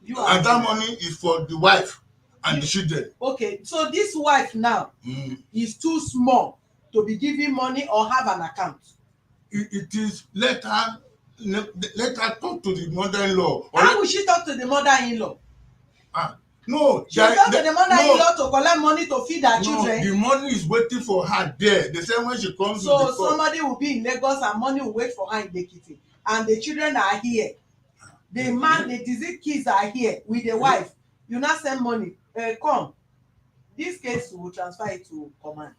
[SPEAKER 3] And that money is for the wife and the children.
[SPEAKER 2] Okay, so this wife now is too small to be giving money or have an account.
[SPEAKER 3] It is let her talk to the mother-in-law.
[SPEAKER 2] How will she talk to the mother-in-law?
[SPEAKER 3] No.
[SPEAKER 2] She will talk to the mother-in-law to collect money to feed her children.
[SPEAKER 3] The money is waiting for her there. They say when she comes.
[SPEAKER 2] So somebody will be in Lagos and money will wait for her in Ekiti, and the children are here. The man, the diseased kids are here with the wife. You now send money. Come. This case will transfer it to command.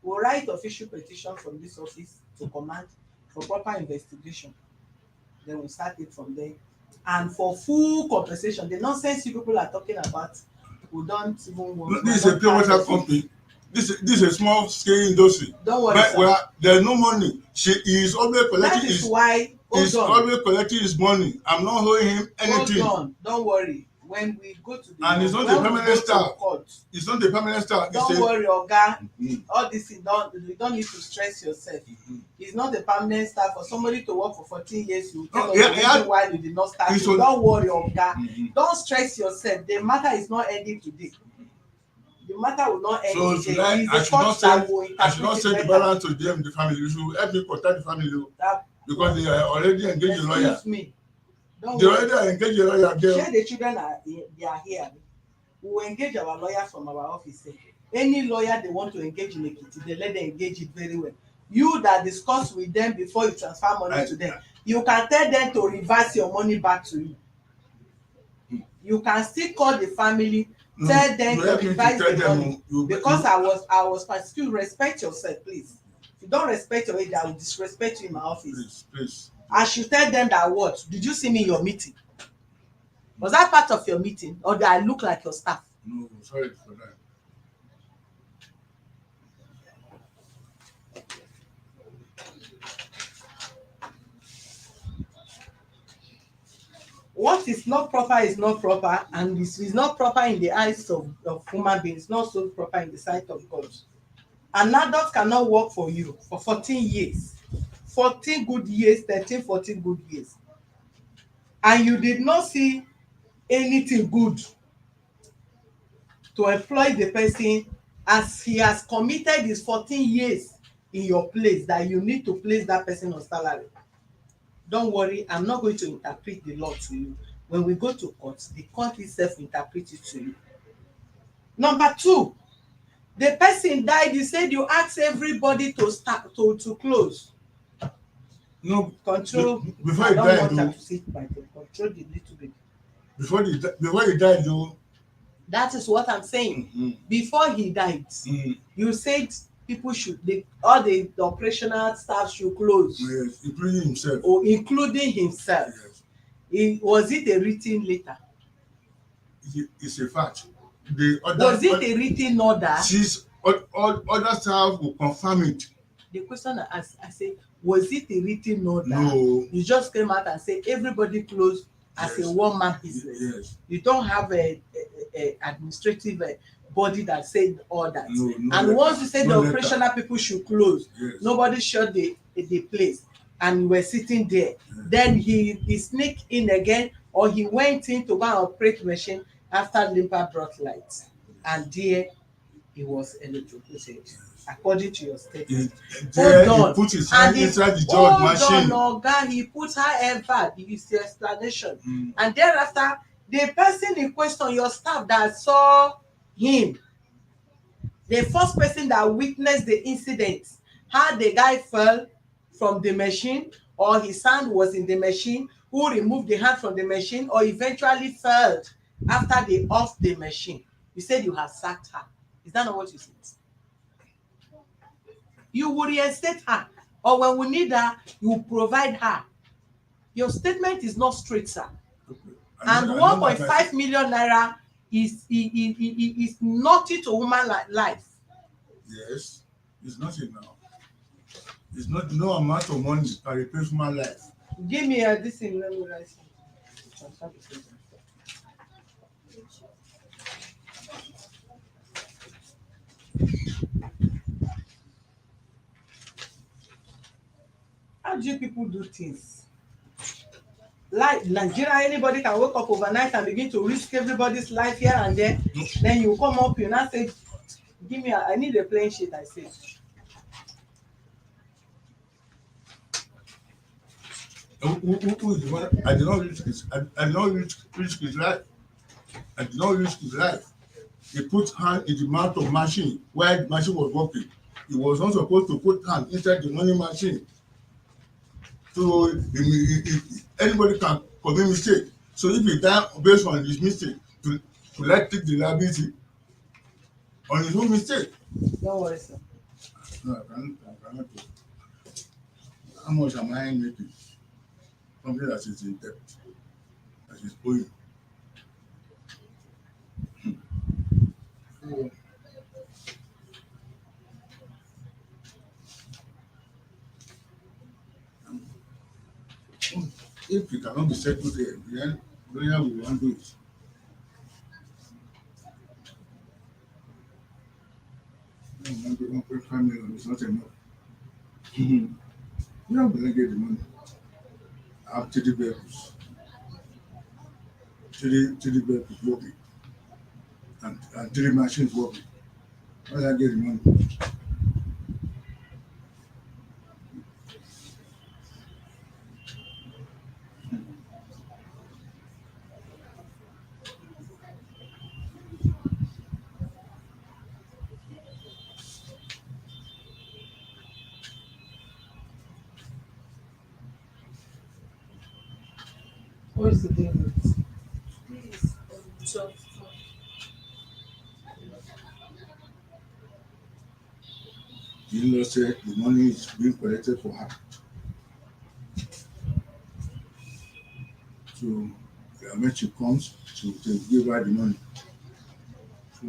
[SPEAKER 2] We'll write official petition from this office to command for proper investigation. then we start it from there. And for full compensation, the nonsense you people are talking about, we don't even want.
[SPEAKER 3] No, this is a pure water company. This is a small scale industry.
[SPEAKER 2] Don't worry,
[SPEAKER 3] But
[SPEAKER 2] sir.
[SPEAKER 3] where there's no money. He is always
[SPEAKER 2] That
[SPEAKER 3] collecting
[SPEAKER 2] is
[SPEAKER 3] his
[SPEAKER 2] why,
[SPEAKER 3] he's
[SPEAKER 2] hold on,
[SPEAKER 3] always collecting his money. I'm not owing him anything.
[SPEAKER 2] hold on, don't worry. When we go to the
[SPEAKER 3] And it's not a
[SPEAKER 2] when we
[SPEAKER 3] permanent
[SPEAKER 2] go to
[SPEAKER 3] staff.
[SPEAKER 2] court,
[SPEAKER 3] It's not a permanent staff.
[SPEAKER 2] don't
[SPEAKER 3] It's a,
[SPEAKER 2] worry, Oga.
[SPEAKER 3] Mhm.
[SPEAKER 2] All this thing, you don't need to stress yourself.
[SPEAKER 3] Mhm.
[SPEAKER 2] It's not a permanent staff. For somebody to work for 14 years, you tell
[SPEAKER 3] No,
[SPEAKER 2] us
[SPEAKER 3] yeah,
[SPEAKER 2] the
[SPEAKER 3] yeah.
[SPEAKER 2] reason why you did not start.
[SPEAKER 3] It's
[SPEAKER 2] So
[SPEAKER 3] on-
[SPEAKER 2] don't worry, Oga.
[SPEAKER 3] Mhm.
[SPEAKER 2] Don't stress yourself. The matter is not ending today. The matter will not end
[SPEAKER 3] So
[SPEAKER 2] today.
[SPEAKER 3] should
[SPEAKER 2] It's
[SPEAKER 3] I
[SPEAKER 2] the
[SPEAKER 3] should not
[SPEAKER 2] court that
[SPEAKER 3] send
[SPEAKER 2] will
[SPEAKER 3] I should not
[SPEAKER 2] interpret
[SPEAKER 3] send
[SPEAKER 2] it
[SPEAKER 3] the
[SPEAKER 2] better.
[SPEAKER 3] balance to them, the family. You should help me protect the family
[SPEAKER 2] That,
[SPEAKER 3] because they are already engaged a lawyer.
[SPEAKER 2] excuse me. Don't
[SPEAKER 3] They
[SPEAKER 2] worry.
[SPEAKER 3] already engaged a lawyer.
[SPEAKER 2] Share the children they are here. We will engage our lawyers from our office. Any lawyer they want to engage in Ekiti, they let them engage it very well. You that discuss with them before you transfer money to them, you can tell them to reverse your money back to you. You can still call the family, tell them to revise the money. Because I was still respect yourself, please. If you don't respect your age, I will disrespect you in my office.
[SPEAKER 3] Please.
[SPEAKER 2] I should tell them that what? Did you see me in your meeting? Was that part of your meeting, or did I look like your staff?
[SPEAKER 3] No, sorry for that.
[SPEAKER 2] What is not proper is not proper, and this is not proper in the eyes of human beings, not so proper in the sight of God. An adult cannot work for you for 14 years, 14 good years, 13, 14 good years, and you did not see anything good to employ the person, as he has committed his 14 years in your place, that you need to place that person on salary. Don't worry, I'm not going to interpret the law to you. When we go to court, the court itself interprets it to you. Number two, the person died. You said you asked everybody to start to close.
[SPEAKER 3] No,
[SPEAKER 2] Control.
[SPEAKER 3] before
[SPEAKER 2] I
[SPEAKER 3] he
[SPEAKER 2] don't
[SPEAKER 3] died,
[SPEAKER 2] want her
[SPEAKER 3] though.
[SPEAKER 2] to sit by the control the little bit.
[SPEAKER 3] Before he died, though.
[SPEAKER 2] That is what I'm saying.
[SPEAKER 3] Mm-hmm.
[SPEAKER 2] Before he died, you said people all the operational staff should close.
[SPEAKER 3] Yes, including himself.
[SPEAKER 2] Or including himself.
[SPEAKER 3] Yes.
[SPEAKER 2] Was it a written letter?
[SPEAKER 3] It's a fact.
[SPEAKER 2] Was it a written order?
[SPEAKER 3] All other staff will confirm it.
[SPEAKER 2] The question I say, was it a written order?
[SPEAKER 3] No.
[SPEAKER 2] You just came out and said everybody closed as a one-man business.
[SPEAKER 3] Yes.
[SPEAKER 2] You don't have a administrative body that said all that.
[SPEAKER 3] No,
[SPEAKER 2] and
[SPEAKER 3] letter.
[SPEAKER 2] Once you said
[SPEAKER 3] No
[SPEAKER 2] the operational
[SPEAKER 3] letter.
[SPEAKER 2] people should close,
[SPEAKER 3] yes.
[SPEAKER 2] Nobody shut the place, and you were sitting there. Yes. Then he sneaked in again, or he went in to go and operate machine after Limpa brought lights, and there he was electrocuted. According to your statement.
[SPEAKER 3] He put his hand inside the judge machine.
[SPEAKER 2] Hold on, Oga, he put however, is your explanation. And thereafter, the person in question, your staff that saw him, the first person that witnessed the incident, how the guy fell from the machine, or his hand was in the machine, who removed the hand from the machine, or eventually fell after they off the machine. You said you have sacked her. Is that not what you said? You will reinstate her, or when we need her, you will provide her. Your statement is not straight, sir.
[SPEAKER 3] Okay.
[SPEAKER 2] And 1.5 million naira is nothing to human life.
[SPEAKER 3] Yes, it's nothing now. It's not no amount of money can replace human life.
[SPEAKER 2] Give me this thing, let me write it. How do you people do things? Like Nigeria, anybody can wake up overnight and begin to risk everybody's life here and there. Then you come up, you now say, give me I need a plain sheet, I say.
[SPEAKER 3] Who is the one? I did not risk his life. I did not risk his life. He put hand in the mouth of machine while the machine was working. He was not supposed to put hand inside the money machine. So anybody can commit mistake. So if he die based on his mistake, to let take the liability on his own mistake.
[SPEAKER 2] Don't worry, sir.
[SPEAKER 3] No, I cannot. How much am I making? something that is in debt, that is owing. So, if it cannot be settled there, then lawyer will handle it. No, 1.5 million is not enough. Where will I get the money? I have 3 vehicles, three vehicles working, and 3 machines working. Where will I get the money?
[SPEAKER 2] What is the date?
[SPEAKER 1] Please, 12.
[SPEAKER 3] The in-law said the money is being collected for her. So when she comes, she will give her the money. So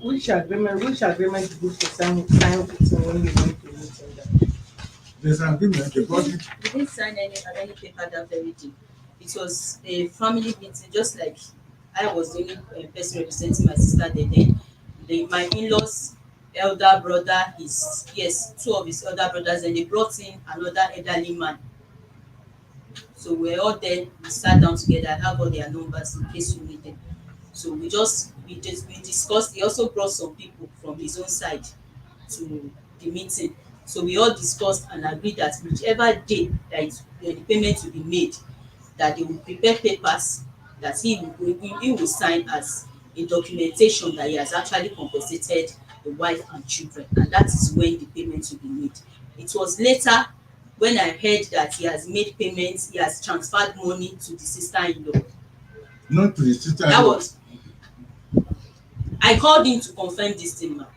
[SPEAKER 2] Which agreement did you sign with me when you went to meeting them?
[SPEAKER 3] there's an agreement. They brought it.
[SPEAKER 1] We didn't sign any paper that very day. It was a family meeting, just like I was the only person representing my sister there. Then my in-laws elder brother, his yes, two of his elder brothers, and they brought in another elderly man. So we're all there. We sat down together. I have all their numbers in case you need them. So we discussed. He also brought some people from his own side to the meeting. So we all discussed and agreed that whichever day that the payment will be made, that they will prepare papers that he will sign as a documentation that he has actually compensated the wife and children, and that is when the payment will be made. It was later when I heard that he has made payments, he has transferred money to the sister-in-law.
[SPEAKER 3] Not to the sister.
[SPEAKER 1] That was, I called him to confirm this thing now.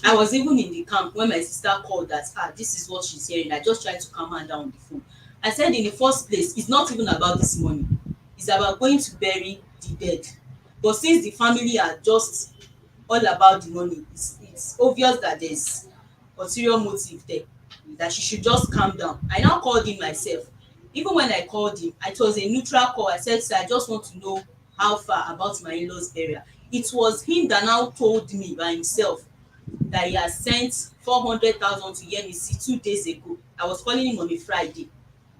[SPEAKER 1] I was even in the camp when my sister called that this is what she's hearing. I just tried to calm her down on the phone. I said in the first place, it's not even about this money. It's about going to bury the dead. But since the family are just all about the money, it's obvious that there's ulterior motive there, that she should just calm down. I now called him myself. Even when I called him, it was a neutral call. I said, sir, I just want to know how far about my in-laws burial. It was him that now told me by himself that he has sent 400,000 to Yemisi 2 days ago. I was calling him on a Friday.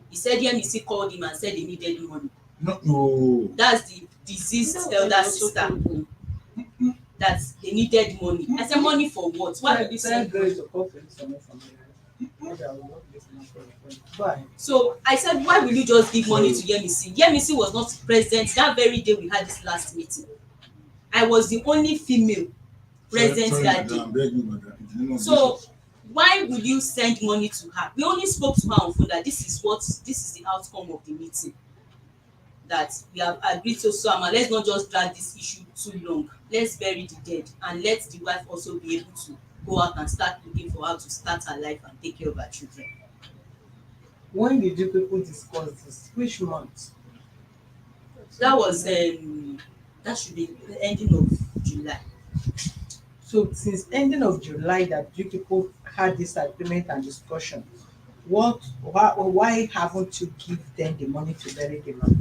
[SPEAKER 1] He said Yemisi called him and said they needed money.
[SPEAKER 3] No.
[SPEAKER 1] That's the deceased elder sister. That they needed money. I said, money for what? Why would you send money? So I said, why will you just give money to Yemisi? Yemisi was not present that very day we had this last meeting. I was the only female present that day. So why will you send money to her? We only spoke to her on phone that this is the outcome of the meeting, that we have agreed to. So let's not just drag this issue too long. Let's bury the dead and let the wife also be able to go out and start looking for how to start her life and take care of her children.
[SPEAKER 2] When did you people discuss this? Which month?
[SPEAKER 1] That was that should be the ending of July.
[SPEAKER 2] So since ending of July that you people had this agreement and discussion, why haven't you give them the money to bury the man?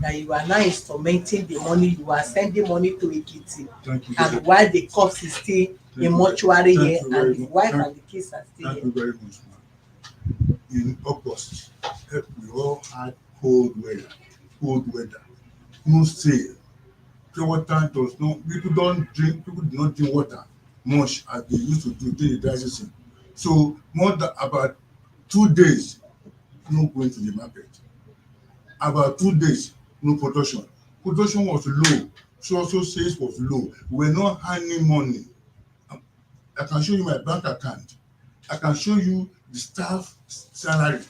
[SPEAKER 2] That you are now instrumenting the money, you are sending money to Ekiti, and while the corpse is still in mortuary here and the wife and the kids are still here.
[SPEAKER 3] Thank you very much, ma'am. In August, we all had cold weather, no sale. Pure water does not, people do not drink water. much as they used to do during the dry season. So more than about 2 days no going to the market. About 2 days no production. Production was low. So also sales was low. We were not earning money. I can show you my bank account. I can show you the staff salary.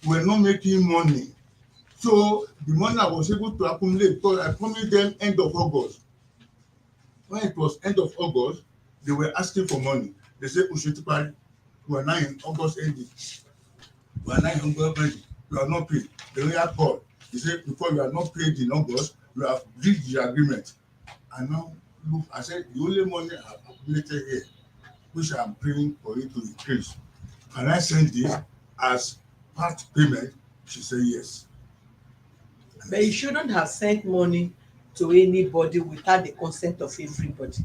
[SPEAKER 3] We were not making money. So the money I was able to accumulate because I promised them end of August. When it was end of August, they were asking for money. They said, Ushitipari, we are now in August ending. We are now in August ending. You are not paid. The lawyer called. He said, before you are not paid in August, you have reached the agreement. And now, look, I said, the only money I have accumulated here, which I am praying for it to increase. Can I send this as part payment? She said, yes.
[SPEAKER 2] But you shouldn't have sent money to anybody without the consent of everybody.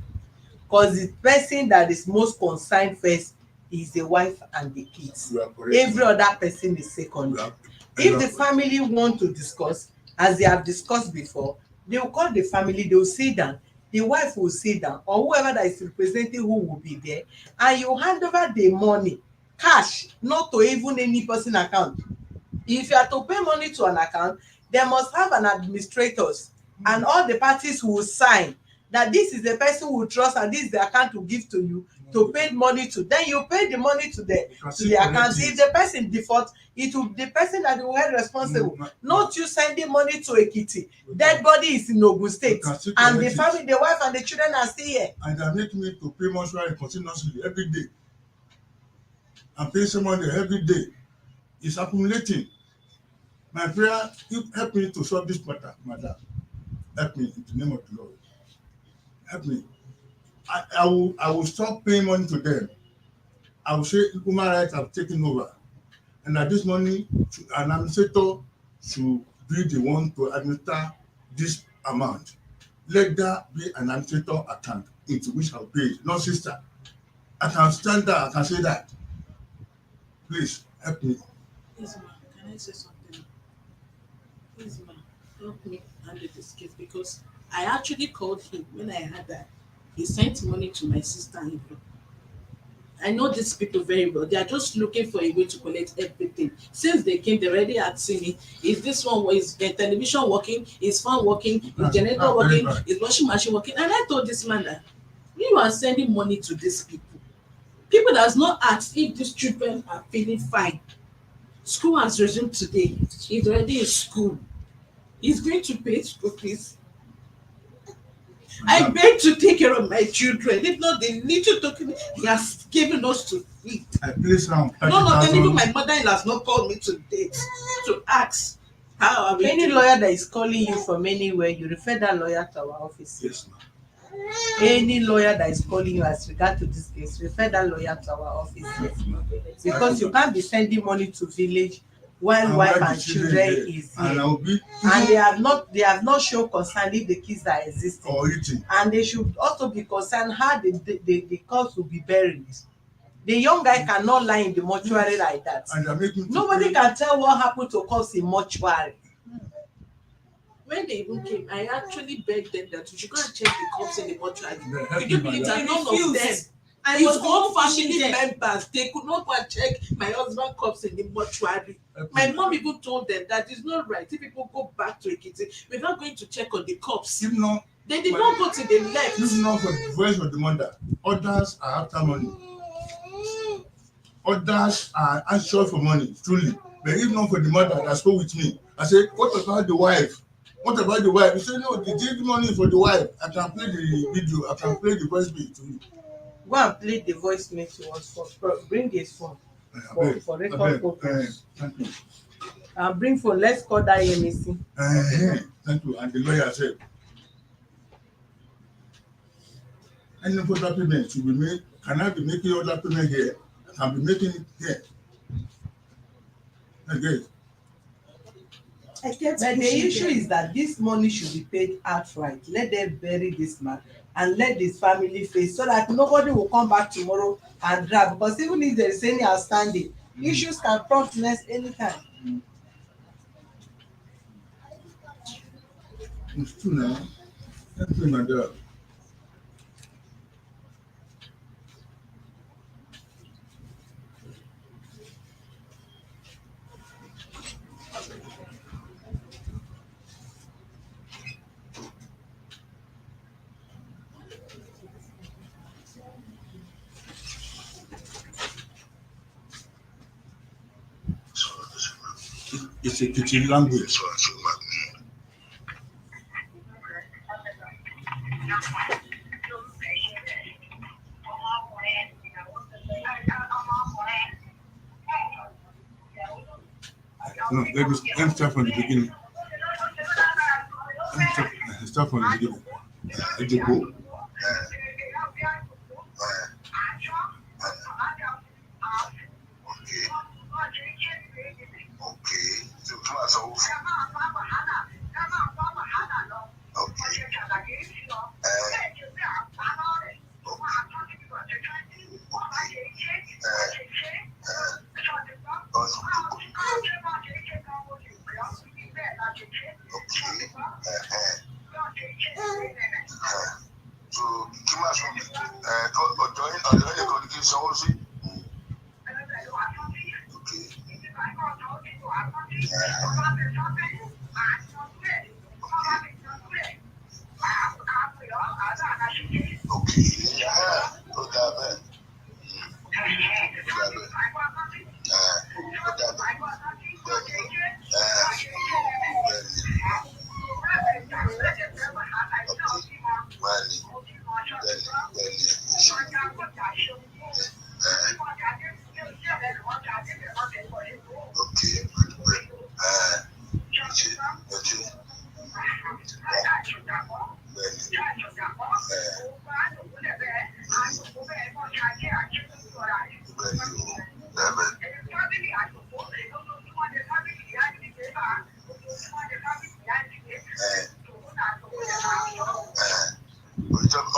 [SPEAKER 2] Because the person that is most concerned first is the wife and the kids.
[SPEAKER 3] You are correct.
[SPEAKER 2] Every other person is secondary. If the family want to discuss, as they have discussed before, they will call the family, they will sit down, the wife will sit down, or whoever that is representing who will be there, and you hand over the money, cash, not to even any person account. If you are to pay money to an account, they must have an administrators, and all the parties will sign that this is the person who trust and this is the account to give to you to pay money to. Then you pay the money to the account. If the person default, it will the person that will be responsible, not you sending money to Ekiti. Dead body is in Ogun State, and the family, the wife and the children are still here.
[SPEAKER 3] And they are making me to pay mortuary continuously every day. I'm paying some money every day. It's accumulating. My prayer, help me to solve this matter, madam. Help me in the name of the Lord. Help me. I will stop paying money to them. I will say human rights have taken over. And that this money, an administrator should be the one to administer this amount. Let that be an administrator account into which I'll pay. No, sister. I can stand that, I can say that. Please help me.
[SPEAKER 4] Yes, ma. Can I say something? Please, ma, help me handle this case because I actually called him when I had that. He sent money to my sister-in-law. I know these people very well. They are just looking for a way to collect everything. Since they came, they already asking me, is this one, is the television working? Is fan working? Is generator working? Is washing machine working? And I told this man that you are sending money to these people. People does not ask if these children are feeling fine. School has resumed today. He's already in school. He's going to pay school fees. I beg to take care of my children. If not, the little token he has given us to feed.
[SPEAKER 3] I place now.
[SPEAKER 4] No, then even my mother-in-law has not called me to date to ask how are we
[SPEAKER 2] Any
[SPEAKER 4] doing.
[SPEAKER 2] lawyer that is calling you from anywhere, you refer that lawyer to our office.
[SPEAKER 3] Yes, ma'am.
[SPEAKER 2] Any lawyer that is calling you as regard to this case, refer that lawyer to our office. Because you can't be sending money to village while wife and children is here. And they have not shown concern if the kids are existing.
[SPEAKER 3] Or eating.
[SPEAKER 2] And they should also be concerned how the corpse will be buried. The young guy cannot lie in the mortuary like that. Nobody can tell what happened to corpse in mortuary.
[SPEAKER 4] When they even came, I actually begged them that we should go and check the corpse in the mortuary. Could you believe that none of them, and his own family members, they could not go and check my husband's corpse in the mortuary. My mom even told them that it's not right if people go back to Ekiti without going to check on the corpse.
[SPEAKER 3] If not,
[SPEAKER 4] they did not go to the left.
[SPEAKER 3] If not for the voice of the mother, others are after money. Others are anxious for money, truly. But if not for the mother that spoke with me, I said, what about the wife? What about the wife? He said, no, they gave money for the wife. I can play the video, I can play the voice mail to you.
[SPEAKER 2] Go and play the voice mail to us first. Bring his phone for record purpose.
[SPEAKER 3] Thank you.
[SPEAKER 2] And bring phone, let's call that MEC.
[SPEAKER 3] Thank you. And the lawyer said, any further payment should be made. Can I be making other payment here? I can be making it here. Again.
[SPEAKER 2] But the issue is that this money should be paid outright. Let them bury this man and let this family face so that nobody will come back tomorrow and drag. Because even if there is any outstanding, issues can prompt next anytime.
[SPEAKER 3] It's true now. Thank you, my dad. It's a kitchen language.
[SPEAKER 5] This one, so much.
[SPEAKER 3] No, let me start from the beginning. Start from the beginning. Ejoko.
[SPEAKER 5] Okay. So, two hours off. Okay. So, kí máa sọ ọ̀dọ́ yẹn kan ní kí n sanwó sí. Okay. Okay. Ó dà bẹ́ẹ̀.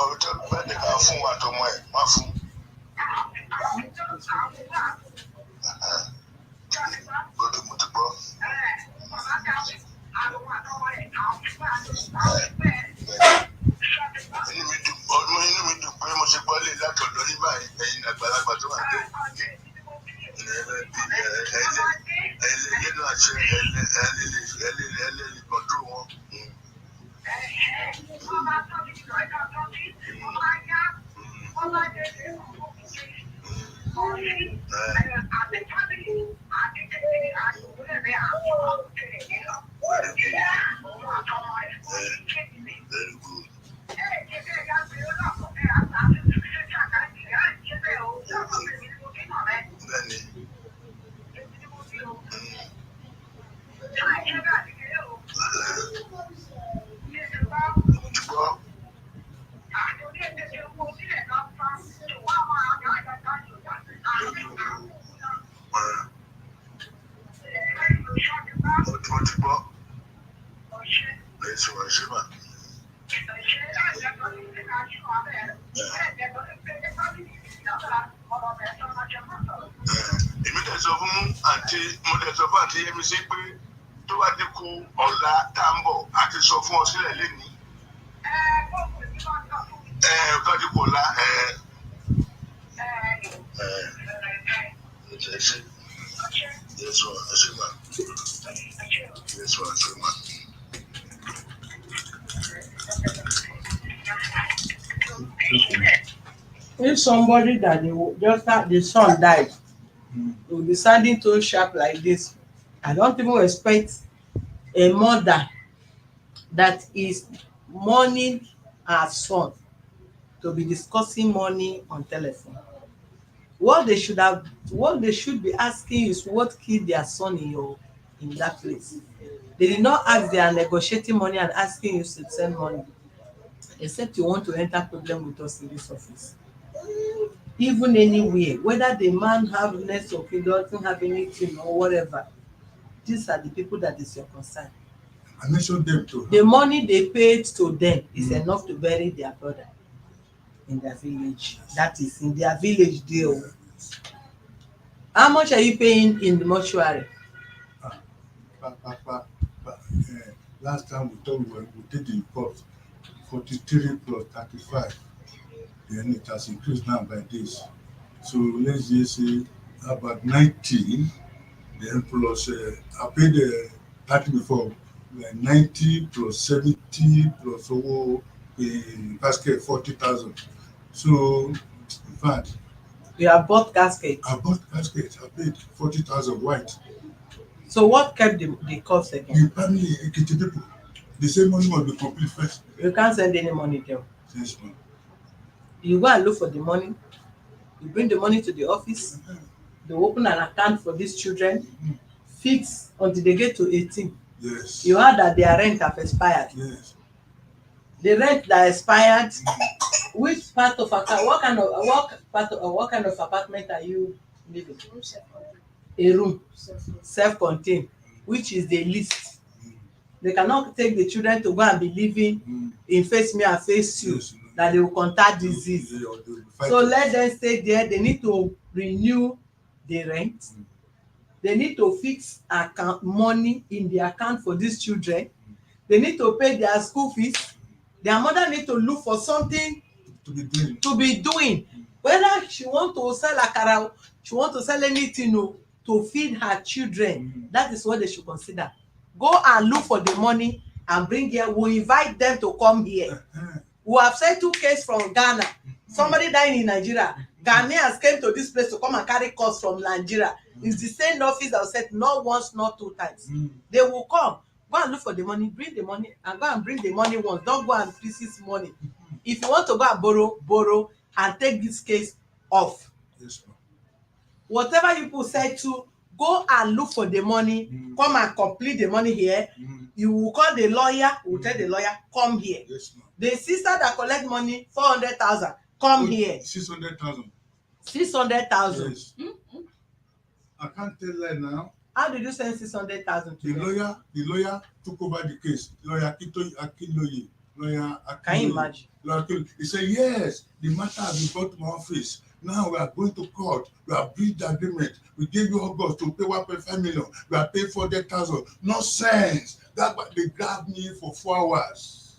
[SPEAKER 5] Ọjọ́ bẹ́ẹ̀ ni ká fún wa tọmọ ẹ̀ má fún. Lórí mo ti gbọ́. Inú mi dùn pé mo ṣe gbọ́ lè látọ̀dọ̀ ní báyìí ẹ̀yin àgbàlagbà tó wà dé. Ẹlẹ́yẹ náà ṣe ẹlẹ́lẹ́ kọ̀ọ̀dù wọn. Very good. Bẹ́ẹ̀ni. Mo ti gbọ́. Èso àṣìbà. Èmi tẹ̀ sọ fún àǹtí Yẹ́misí pé tó bá ti kù ọ̀la tá ń bọ̀ á ti sọ fún ọ sílẹ̀ lénìí. Ká ti kù ọ̀la. Èso àṣìbà. Èso àṣìbà.
[SPEAKER 2] If somebody that just that the son died will be sounding too sharp like this, I don't even expect a mother that is mourning her son to be discussing money on telephone. What they should be asking is what killed their son in that place. They did not ask, they are negotiating money and asking you to send money. Except you want to enter problem with us in this office. Even anywhere, whether the man have less or he doesn't have anything or whatever, these are the people that is your concern.
[SPEAKER 3] I mentioned them too.
[SPEAKER 2] The money they paid to them is enough to bury their brother in their village. That is in their village deal. How much are you paying in the mortuary?
[SPEAKER 3] Last time we thought we did the report 43 plus 35. Then it has increased now by this. So let's just say about 90. Then plus I paid 30 before, 90 plus 70 plus basket 40,000. So in fact,
[SPEAKER 2] You have bought casket.
[SPEAKER 3] I bought casket. I paid 40,000 white.
[SPEAKER 2] So what kept the cost again?
[SPEAKER 3] The family Ekiti people, the same money must be complete first.
[SPEAKER 2] You can't send any money there.
[SPEAKER 3] Yes, ma'am.
[SPEAKER 2] You go and look for the money. You bring the money to the office. They open an account for these children. Fix until they get to 18.
[SPEAKER 3] Yes.
[SPEAKER 2] You heard that their rent have expired.
[SPEAKER 3] Yes.
[SPEAKER 2] The rent that expired, which part of account, what kind of apartment are you living? A room, self-contained, which is the least. They cannot take the children to go and be living in face me and face you,
[SPEAKER 3] Yes,
[SPEAKER 2] that they will contact disease.
[SPEAKER 3] They will be
[SPEAKER 2] So
[SPEAKER 3] fighting.
[SPEAKER 2] let them stay there. They need to renew the rent. They need to fix account money in the account for these children. They need to pay their school fees. Their mother need to look for something
[SPEAKER 3] to be doing.
[SPEAKER 2] whether she want to sell akara, she want to sell anything to feed her children. That is what they should consider. Go and look for the money and bring here. We invite them to come here. We have settled case from Ghana. Somebody dying in Nigeria. Ghanaians came to this place to come and carry costs from Nigeria. It's the same office that was said not once, not two times. They will come. Go and look for the money, bring the money, and go and bring the money once. Don't go and pieces money. If you want to go and borrow, and take this case off.
[SPEAKER 3] Yes, ma'am.
[SPEAKER 2] Whatever you people say to, go and look for the money. Come and complete the money here. You will call the lawyer. You will tell the lawyer, come here.
[SPEAKER 3] Yes, ma'am.
[SPEAKER 2] The sister that collect money 400,000, come here.
[SPEAKER 3] 600,000.
[SPEAKER 2] 600,000.
[SPEAKER 3] Yes. I can't tell lie now.
[SPEAKER 2] How did you send 600,000 to them?
[SPEAKER 3] The lawyer took over the case. Lawyer Akinloye. Lawyer Akinloye.
[SPEAKER 2] Can you imagine?
[SPEAKER 3] He said, yes, the matter has been brought to my office. Now we are going to court. We have breached the agreement. We gave you August to pay 1.5 million. We are paying 400,000. Nonsense. They grabbed me for 4 hours.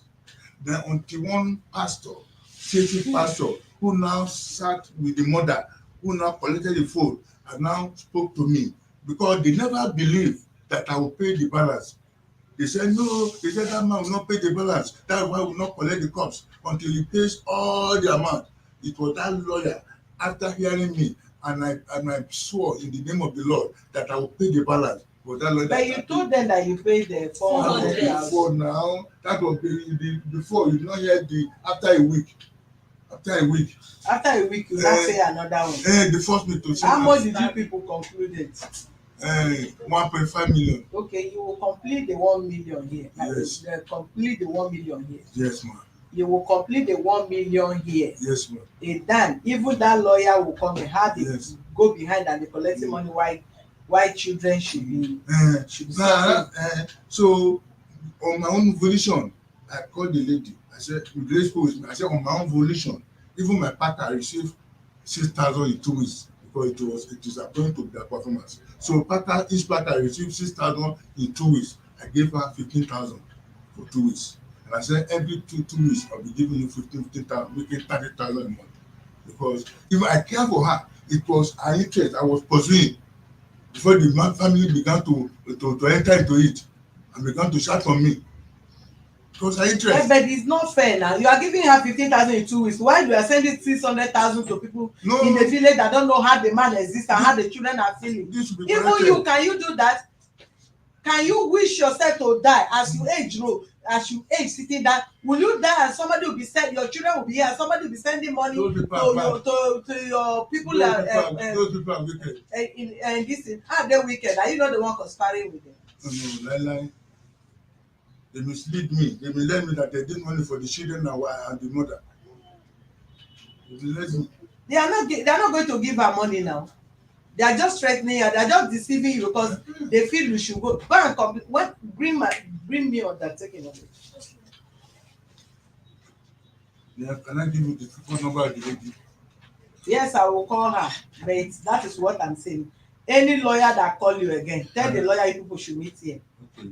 [SPEAKER 3] Then until one pastor, faithful pastor, who now sat with the mother, who now collected the phone, and now spoke to me, because they never believed that I will pay the balance. They said, no, that man will not pay the balance. That's why we will not collect the cops until he pays all the amount. It was that lawyer, after hearing me, and I swore in the name of the Lord that I will pay the balance. But
[SPEAKER 2] you told them that you paid the 400,000.
[SPEAKER 3] For now, that was before. You did not hear after a week. After a week,
[SPEAKER 2] you now say another one.
[SPEAKER 3] They forced me to say.
[SPEAKER 2] How much did you people conclude it?
[SPEAKER 3] 1.5 million.
[SPEAKER 2] Okay, you will complete the 1 million here.
[SPEAKER 3] Yes.
[SPEAKER 2] Complete the 1 million here.
[SPEAKER 3] Yes, ma'am.
[SPEAKER 2] You will complete the 1 million here.
[SPEAKER 3] Yes, ma'am.
[SPEAKER 2] Then even that lawyer will come and have it
[SPEAKER 3] Yes.
[SPEAKER 2] go behind and they collecting money why children should be
[SPEAKER 3] so on my own volition, I called the lady. I said, on my own volition, even my partner received 6,000 in 2 weeks because it is according to their performance. So each partner received 6,000 in 2 weeks. I gave her 15,000 for 2 weeks. And I said, every two weeks, I'll be giving you 15,000, making 30,000 a month. Because if I care for her, it was her interest I was pursuing. Before the family began to enter into it and began to shout on me. Because her interest.
[SPEAKER 2] Yeah, but it's not fair now. You are giving her 15,000 in 2 weeks. Why you are sending 600,000 to people in the village that don't know how the man exists and how the children are feeling? Even you, can you do that? Can you wish yourself to die as you age sitting down? Will you die and somebody will be your children will be here and somebody will be sending money to your people?
[SPEAKER 3] Those people are wicked.
[SPEAKER 2] And this thing, are they wicked? Are you not the one conspiring with them?
[SPEAKER 3] No, lie. They mislead me. They misled me that they did money for the children and the mother. They misled me.
[SPEAKER 2] They are not going to give her money now. They are just threatening you. They are just deceiving you because they feel you should go and complete. Bring me on that taking of it.
[SPEAKER 3] Yeah, can I give you the phone number of the lady?
[SPEAKER 2] Yes, I will call her. But that is what I'm saying. Any lawyer that call you again, tell the lawyer you people should meet here.
[SPEAKER 3] Okay.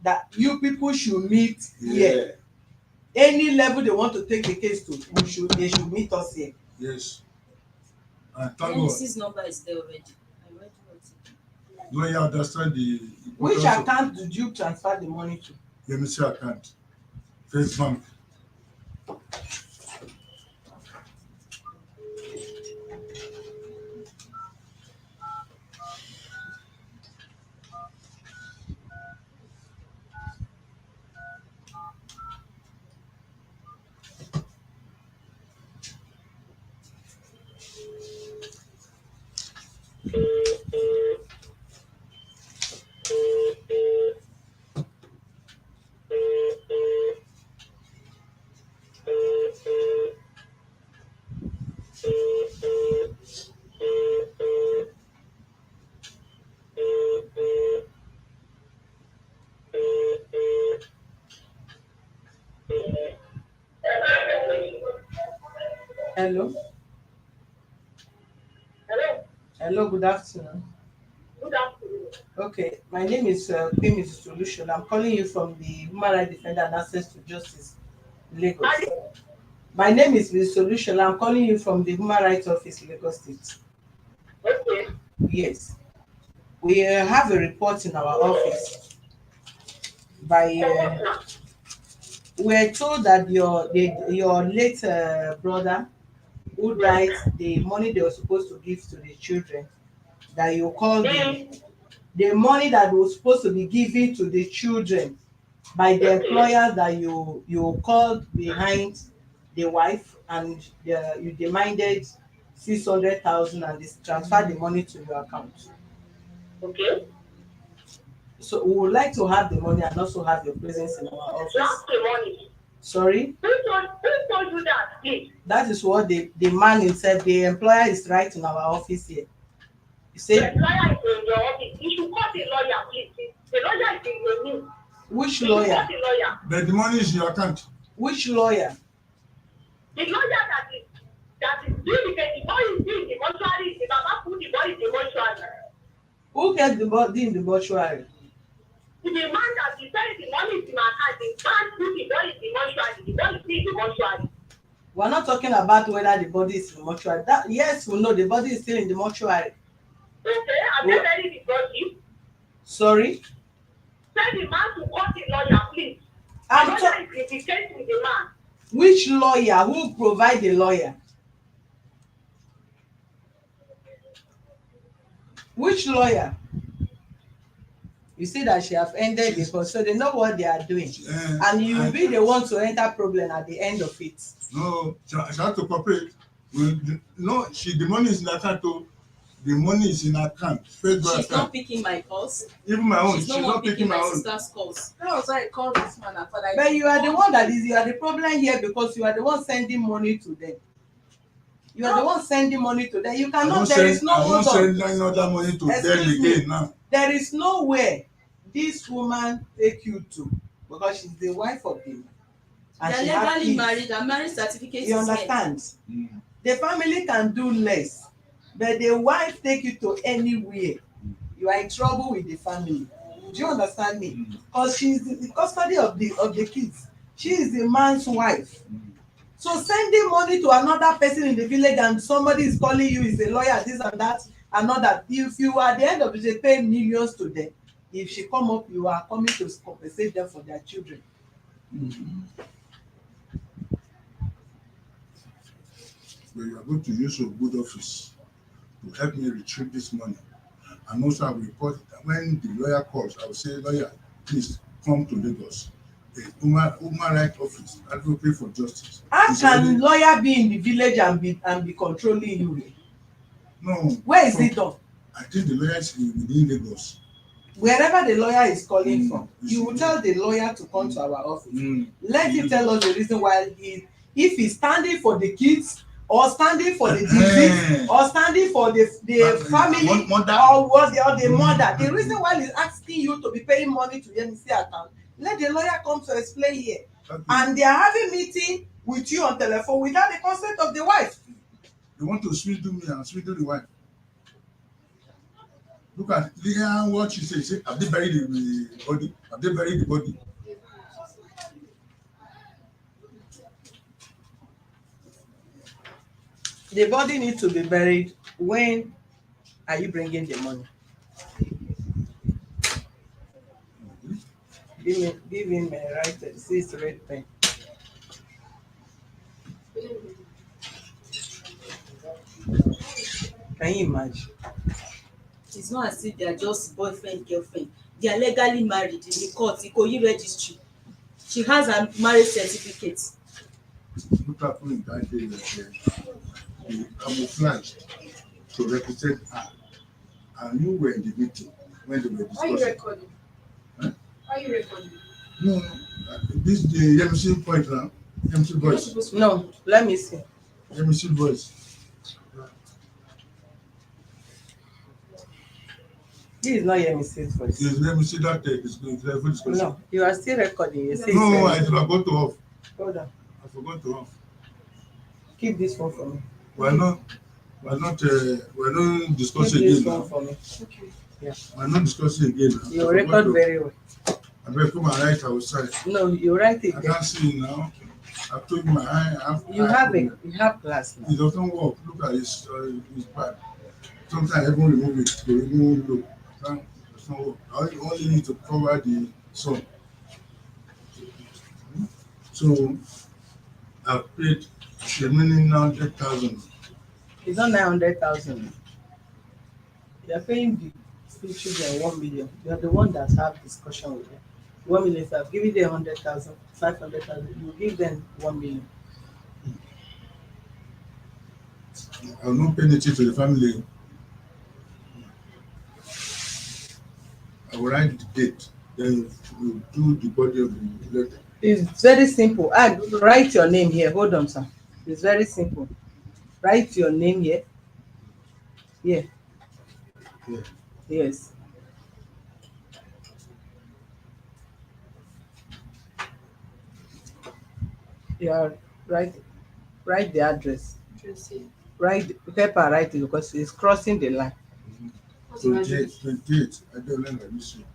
[SPEAKER 2] That you people should meet here. Any level they want to take the case to, they should meet us here.
[SPEAKER 3] Yes.
[SPEAKER 1] Genesis number is there already. I already wrote it.
[SPEAKER 3] Lawyer understand the.
[SPEAKER 2] Which account did you transfer the money to?
[SPEAKER 3] Let me see account. First Bank.
[SPEAKER 2] Hello.
[SPEAKER 5] Hello.
[SPEAKER 2] Hello, good afternoon.
[SPEAKER 5] Good afternoon.
[SPEAKER 2] Okay, my name is Queen Mrs. Solution. I'm calling you from the Human Rights Defender and Access to Justice, Lagos. My name is Mrs. Solution. I'm calling you from the Human Rights Office, Lagos State.
[SPEAKER 5] Okay.
[SPEAKER 2] Yes. We have a report in our office by we're told that your late brother who died, the money they were supposed to give to the children, that you called the money that was supposed to be given to the children by the employer, that you called behind the wife, and you demanded 600,000 and they transferred the money to your account.
[SPEAKER 5] Okay.
[SPEAKER 2] So we would like to have the money and also have your presence in our office.
[SPEAKER 5] That's the money.
[SPEAKER 2] Sorry?
[SPEAKER 5] Who told you that, please?
[SPEAKER 2] That is what the man himself, the employer, is right in our office here. You
[SPEAKER 5] The
[SPEAKER 2] say,
[SPEAKER 5] lawyer is in your office. You should call the lawyer, please. The lawyer is in your room.
[SPEAKER 2] which
[SPEAKER 5] You should
[SPEAKER 2] lawyer?
[SPEAKER 5] call the lawyer.
[SPEAKER 3] But the money is in your account.
[SPEAKER 2] Which lawyer?
[SPEAKER 5] The lawyer that is doing the boy is doing the mortuary. The Baba put the boy in the mortuary.
[SPEAKER 2] Who gets the body in the mortuary?
[SPEAKER 5] The man that decided the money is in my account, the man put the boy in the mortuary. The boy is still in the mortuary.
[SPEAKER 2] We're not talking about whether the body is in the mortuary. That, yes, we know the body is still in the mortuary.
[SPEAKER 5] Okay, have they buried the body?
[SPEAKER 2] Sorry?
[SPEAKER 5] Tell the man to call the lawyer, please. The
[SPEAKER 2] I'm
[SPEAKER 5] lawyer is in the case with the man.
[SPEAKER 2] Which lawyer? Who provide the lawyer? Which lawyer? You see that she have ended the course, so they know what they are doing. And you will be the one to enter problem at the end of it.
[SPEAKER 3] No, she has to cooperate. No, the money is in the account. The money is in account.
[SPEAKER 1] She's not picking my calls.
[SPEAKER 3] Even my own.
[SPEAKER 1] She's not picking my sister's calls.
[SPEAKER 4] That was why I called this man and thought
[SPEAKER 2] But you are the one you are the problem here, because you are the one sending money to them. You are the one sending money to them. You cannot, there is no
[SPEAKER 3] I won't
[SPEAKER 2] hold
[SPEAKER 3] send another money to them
[SPEAKER 2] Excuse me.
[SPEAKER 3] again now.
[SPEAKER 2] There is nowhere this woman take you to, because she's the wife of the man. And
[SPEAKER 1] They're
[SPEAKER 2] she have
[SPEAKER 1] legally
[SPEAKER 2] kids.
[SPEAKER 1] married. Her marriage certificate
[SPEAKER 2] You
[SPEAKER 1] is here.
[SPEAKER 2] understand? The family can do less, but the wife take you to anywhere. You are in trouble with the family. Do you understand me? Because she's the custody of the kids. She is the man's wife. So sending money to another person in the village and somebody is calling you, is a lawyer, this and that, and all that. If you at the end of the day pay millions to them, if she come up, you are coming to compensate them for their children.
[SPEAKER 3] But you are going to use your good office to help me retrieve this money. And also I will report that when the lawyer calls, I will say, lawyer, please come to Lagos. The human rights office, advocate for justice.
[SPEAKER 2] How can lawyer be in the village and be controlling you?
[SPEAKER 3] No.
[SPEAKER 2] Where is it done?
[SPEAKER 3] I think the lawyer is within Lagos.
[SPEAKER 2] Wherever the lawyer is calling from, you will tell the lawyer to come to our office. Let him tell us the reason why if he's standing for the kids, or standing for the disease, or standing for the family,
[SPEAKER 3] mother.
[SPEAKER 2] or the mother. The reason why he's asking you to be paying money to the NC account, let the lawyer come to explain here.
[SPEAKER 3] Okay.
[SPEAKER 2] And they are having meeting with you on telephone without the consent of the wife.
[SPEAKER 3] They want to swindle me and swindle the wife. Look at what she says. Say, have they buried the body? Have they buried the body?
[SPEAKER 2] The body needs to be buried. When are you bringing the money? Give him a writer. See his red pen. Can you imagine?
[SPEAKER 1] It's not as if they are just boyfriend, girlfriend. They are legally married in the court, Ikoyi registry. She has a marriage certificate.
[SPEAKER 3] Look at me that day that they camouflaged to represent her. And you were in the meeting when they were discussing.
[SPEAKER 6] Are you recording?
[SPEAKER 3] Huh?
[SPEAKER 6] Are you recording?
[SPEAKER 3] No, this is the MC point now. MC voice.
[SPEAKER 2] No, let me see.
[SPEAKER 3] MC voice.
[SPEAKER 2] This is not Yemise's voice.
[SPEAKER 3] Yes, let me see that discussion.
[SPEAKER 2] No, you are still recording. You say
[SPEAKER 3] No, I
[SPEAKER 2] it's
[SPEAKER 3] forgot to off.
[SPEAKER 2] hold on.
[SPEAKER 3] I forgot to off.
[SPEAKER 2] Keep this one for me.
[SPEAKER 3] We're not
[SPEAKER 2] Keep
[SPEAKER 3] discussing
[SPEAKER 2] this
[SPEAKER 3] again
[SPEAKER 2] one
[SPEAKER 3] now.
[SPEAKER 2] for me.
[SPEAKER 3] We're not discussing again now.
[SPEAKER 2] You record very well.
[SPEAKER 3] I better come and write outside.
[SPEAKER 2] No, you write it
[SPEAKER 3] I
[SPEAKER 2] there.
[SPEAKER 3] can't see it now. I told my eye.
[SPEAKER 2] You have class now.
[SPEAKER 3] It doesn't work. Look at his back. Sometimes I even remove it to remove look. It doesn't work. I only need to cover the sun. So I paid the remaining 900,000.
[SPEAKER 2] It's not 900,000. You're paying the school children 1 million. You're the one that have discussion with them. 1 million. If I've given them 100,000, 500,000, you give them 1 million.
[SPEAKER 3] I will not pay anything to the family. I will write the date. Then you do the body of the letter.
[SPEAKER 2] It's very simple. Write your name here. Hold on, sir. It's very simple. Write your name here. Here.
[SPEAKER 3] Yeah.
[SPEAKER 2] Yes. Yeah. Write the address. Write paper. Write it because it's crossing the line.
[SPEAKER 3] 28. I don't know this year.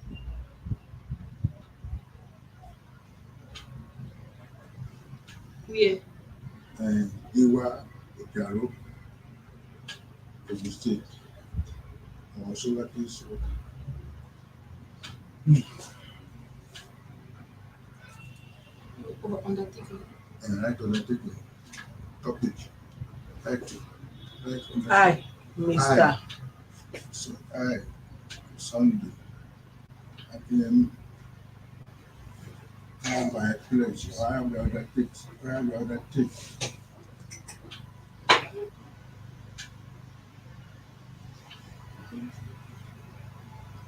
[SPEAKER 1] Where?
[SPEAKER 3] Iwa Okaro, Ogun State. Àwọn solar case.
[SPEAKER 1] Undertaking.
[SPEAKER 3] And right undertaking. Topic. Title.
[SPEAKER 2] Hi, Mr.
[SPEAKER 3] So Sunday. APM. I have my pledge. I have the other things. I have the other things.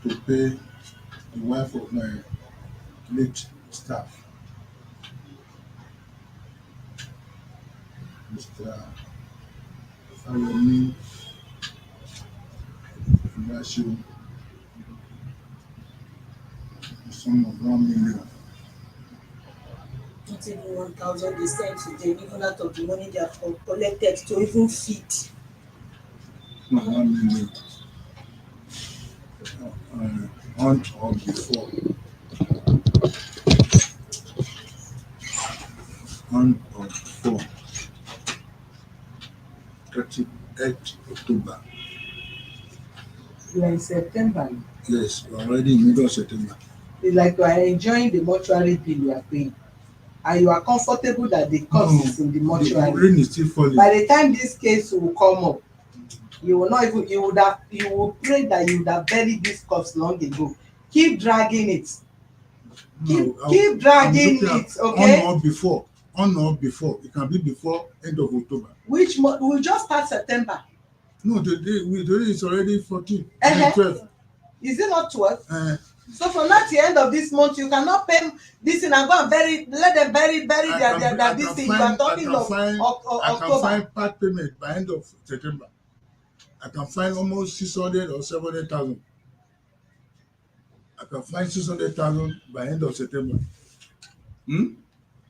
[SPEAKER 3] To pay the wife of my late staff, Mr. Falomi Oluwaseun, the sum of 1 million.
[SPEAKER 1] Not even 1,000 they sent to them, even out of the money they have collected to even feed.
[SPEAKER 3] Not 1 million. On or before. On or before 38th October.
[SPEAKER 2] You are in September.
[SPEAKER 3] Yes, we're already in middle of September.
[SPEAKER 2] It's like you are enjoying the mortuary bill you are paying. And you are comfortable that the cost is in the
[SPEAKER 3] The
[SPEAKER 2] mortuary.
[SPEAKER 3] rain is still falling.
[SPEAKER 2] By the time this case will come up, you will not even you will pray that you would have buried this corpse long ago. Keep dragging it. Keep dragging it, okay?
[SPEAKER 3] On or before. It can be before end of October.
[SPEAKER 2] Which month? We'll just start September.
[SPEAKER 3] No, today is already 14.
[SPEAKER 2] Uh-huh.
[SPEAKER 3] 12.
[SPEAKER 2] Is it not 12? So from now to the end of this month, you cannot pay this thing and go and let them bury their this thing. You are talking of October.
[SPEAKER 3] I can find part payment by end of September. I can find almost 600 or 700,000. I can find 600,000 by end of September.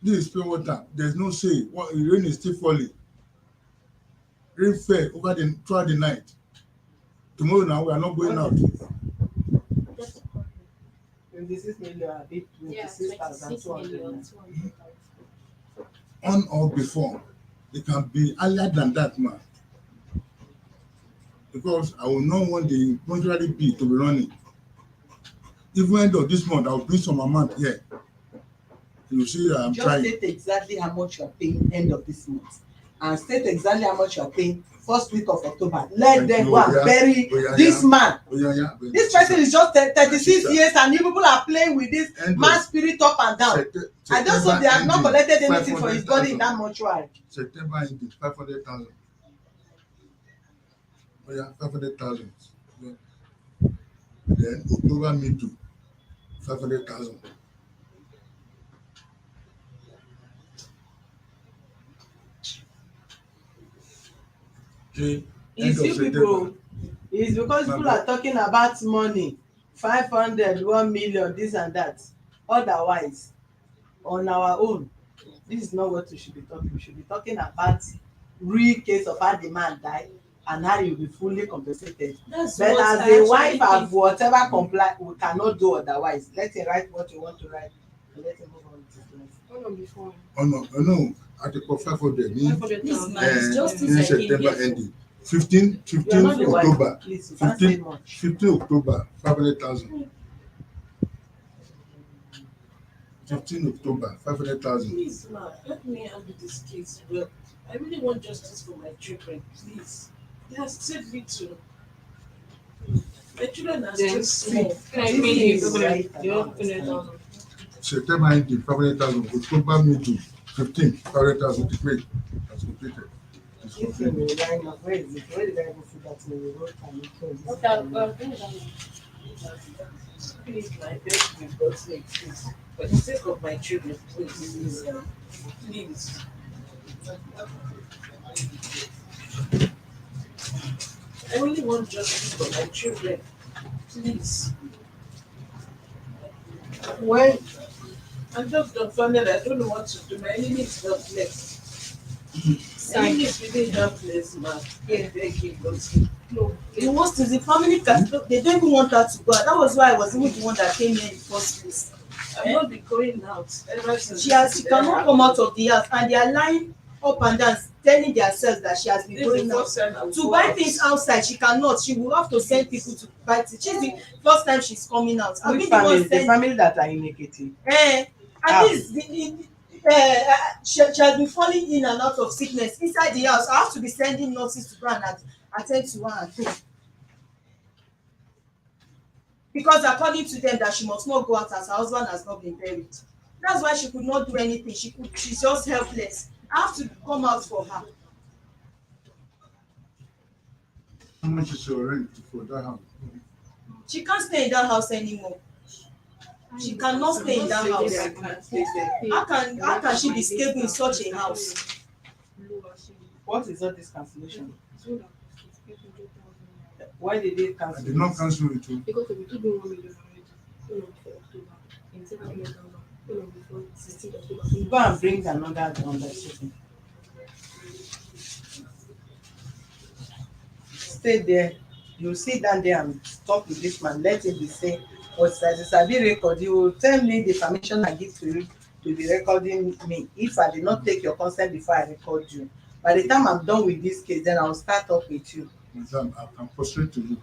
[SPEAKER 3] This is pure water. There's no say. Rain is still falling. Rain fell throughout the night. Tomorrow now we are not going out.
[SPEAKER 2] 26 million, a bit 26,200.
[SPEAKER 3] On or before. It can be earlier than that, man. Because I will not want the mortuary bill to be running. Even end of this month, I will bring some amount here. You see, I'm trying.
[SPEAKER 2] Just state exactly how much you are paying end of this month. And state exactly how much you are paying first week of October. Let them go and bury this man. This person is just 36 years and you people are playing with this man's spirit up and down. I just hope they have not collected anything for his body in that mortuary.
[SPEAKER 3] September ending, 500,000. 500,000. Then October middle, 500,000. Okay.
[SPEAKER 2] It's you people. It's because people are talking about money. 500, 1 million, this and that. Otherwise, on our own, this is not what we should be talking. We should be talking about real case of how the man die and how you be fully compensated.
[SPEAKER 1] That's
[SPEAKER 2] But
[SPEAKER 1] what
[SPEAKER 2] as
[SPEAKER 1] I
[SPEAKER 2] a
[SPEAKER 1] actually
[SPEAKER 2] wife
[SPEAKER 1] think.
[SPEAKER 2] and whatever comply, we cannot do otherwise. Let him write what you want to write and let him move on with his life.
[SPEAKER 3] Oh no, no, Article 500 ní
[SPEAKER 1] This man is justice
[SPEAKER 3] ní
[SPEAKER 1] I came
[SPEAKER 3] September
[SPEAKER 1] here for.
[SPEAKER 3] ending 15
[SPEAKER 2] You are not the wife,
[SPEAKER 3] October
[SPEAKER 2] please. You can't say
[SPEAKER 3] 15
[SPEAKER 2] much.
[SPEAKER 3] 15 October 500,000 15 October 500,000.
[SPEAKER 4] Please, ma, help me handle this case well. I really want justice for my children, please. They have saved me too. My children are still small.
[SPEAKER 2] Can I pay you? Right,
[SPEAKER 3] September ending 500,000. October middle 15 500,000 to pay. That's completed. It's
[SPEAKER 2] If you
[SPEAKER 3] completed.
[SPEAKER 2] line up, where is it? Where did I go see that in the road and it was this
[SPEAKER 1] Okay,
[SPEAKER 2] time?
[SPEAKER 4] Please, my beg you, God sake, please. For the sake of my children, please. Please. I only want justice for my children. Please.
[SPEAKER 2] When
[SPEAKER 4] I'm just dumbfounded. I don't know what to do. My enemy is helpless. My enemy is really helpless, man. Yeah, beg you, God sake. No.
[SPEAKER 1] the worst is the family they don't even want her to go out. That was why I was even the one that came here in the first place.
[SPEAKER 4] I've not been going out ever since.
[SPEAKER 1] She cannot come out of the house and they are lying up and down telling themselves that she has been
[SPEAKER 4] This is
[SPEAKER 1] going
[SPEAKER 4] the
[SPEAKER 1] out.
[SPEAKER 4] first time I'll
[SPEAKER 1] To
[SPEAKER 4] go
[SPEAKER 1] buy
[SPEAKER 4] out.
[SPEAKER 1] things outside, she cannot. She will have to send people to buy things. She's the first time she's coming out. I've
[SPEAKER 2] which
[SPEAKER 1] been the
[SPEAKER 2] family?
[SPEAKER 1] one
[SPEAKER 2] The
[SPEAKER 1] sending.
[SPEAKER 2] family that are in Ekiti.
[SPEAKER 1] At least she has been falling in and out of sickness inside the house. I have to be sending nurses to go and attend to her at home. Because according to them that she must not go out as her husband has not been buried. That's why she could not do anything. She's just helpless. I have to come out for her.
[SPEAKER 3] How much is your rent for that house?
[SPEAKER 1] She can't stay in that house anymore. She cannot stay in that house.
[SPEAKER 4] I can't stay there.
[SPEAKER 1] How can she be stable in such a house?
[SPEAKER 2] What is all this cancellation? Why did they
[SPEAKER 3] I
[SPEAKER 2] cancel?
[SPEAKER 3] did not cancel it too.
[SPEAKER 6] Because we took 1 million already. Hold on for October. In 700,000. Hold on before 16th October.
[SPEAKER 2] Go and bring another undertaking. Stay there. You sit down there and talk with this man. Let him be saying, "But as a sabi record, you will tell me the permission I give to you to be recording me. If I did not take your consent before I record you, by the time I'm done with this case, then I'll start up with you."
[SPEAKER 3] Madam, I can prostrate to you.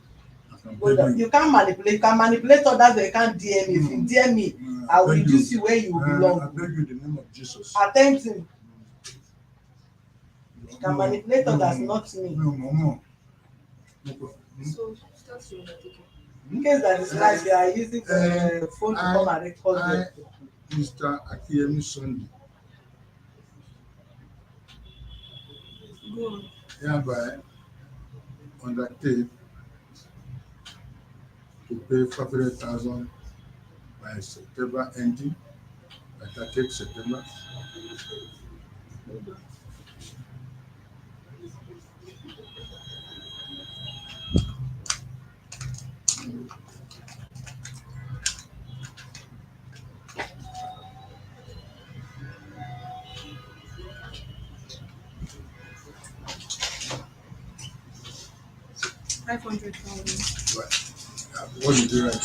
[SPEAKER 3] I can
[SPEAKER 2] But
[SPEAKER 3] beg you.
[SPEAKER 2] you can't manipulate. You can manipulate others, but you can't DM me. If you DM me, I will
[SPEAKER 3] beg
[SPEAKER 2] reduce you where you
[SPEAKER 3] I
[SPEAKER 2] belong.
[SPEAKER 3] beg you in the name of Jesus.
[SPEAKER 2] Attempt him. You can
[SPEAKER 3] No,
[SPEAKER 2] manipulate
[SPEAKER 3] no,
[SPEAKER 2] others,
[SPEAKER 3] no.
[SPEAKER 2] not me.
[SPEAKER 3] No, no, no. No problem.
[SPEAKER 6] So start your undertaking.
[SPEAKER 2] In case that is like you are using phone to come and record
[SPEAKER 3] I-
[SPEAKER 2] you.
[SPEAKER 3] Mr. Akiyemi Sunday,
[SPEAKER 6] Go on.
[SPEAKER 3] hereby undertake to pay 500,000 by September ending, by 30th September.
[SPEAKER 6] Hold on.
[SPEAKER 3] What did you write?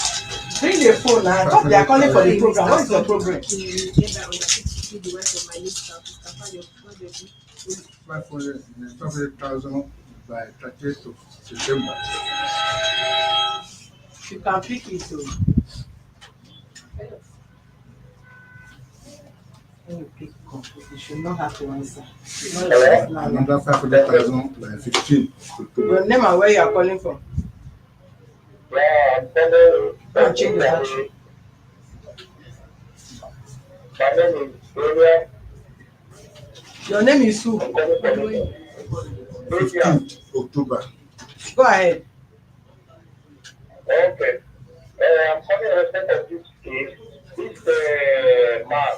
[SPEAKER 2] Bring the phone now. I thought they are calling for the program. What is the program?
[SPEAKER 6] Get that undertaking to the rest of my list staff. Mr. Fayo,
[SPEAKER 3] 500,000 by 30th of September.
[SPEAKER 2] You can pick it too. When you pick you should not have to answer.
[SPEAKER 3] Another 500,000 by 15th October.
[SPEAKER 2] Your name and where you are calling from.
[SPEAKER 5] Yeah, I'm telling
[SPEAKER 2] Go and change the battery.
[SPEAKER 5] my name is Gloria.
[SPEAKER 2] Your name is who?
[SPEAKER 5] I'm calling from Gloria.
[SPEAKER 3] 15th October.
[SPEAKER 2] Go ahead.
[SPEAKER 5] Okay. I'm calling in respect of this case. This man,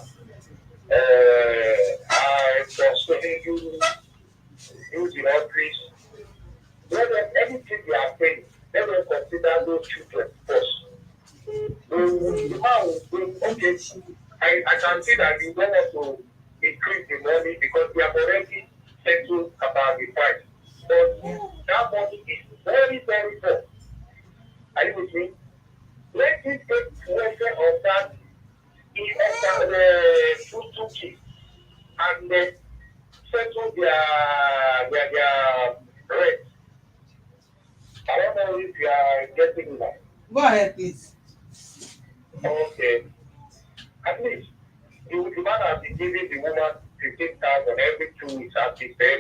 [SPEAKER 5] I concerning you, the office. Anything they are paying, let them consider those children first. The man will say, okay, I can see that you don't want to increase the money because we have already settle about the price. But that money is very, very poor. Are you with me? Let it take welfare of that of the two kids and settle their rent. I don't know if you are getting that.
[SPEAKER 2] Go ahead, please.
[SPEAKER 5] Okay. At least the man has been giving the woman 15,000 every 2 weeks as he said.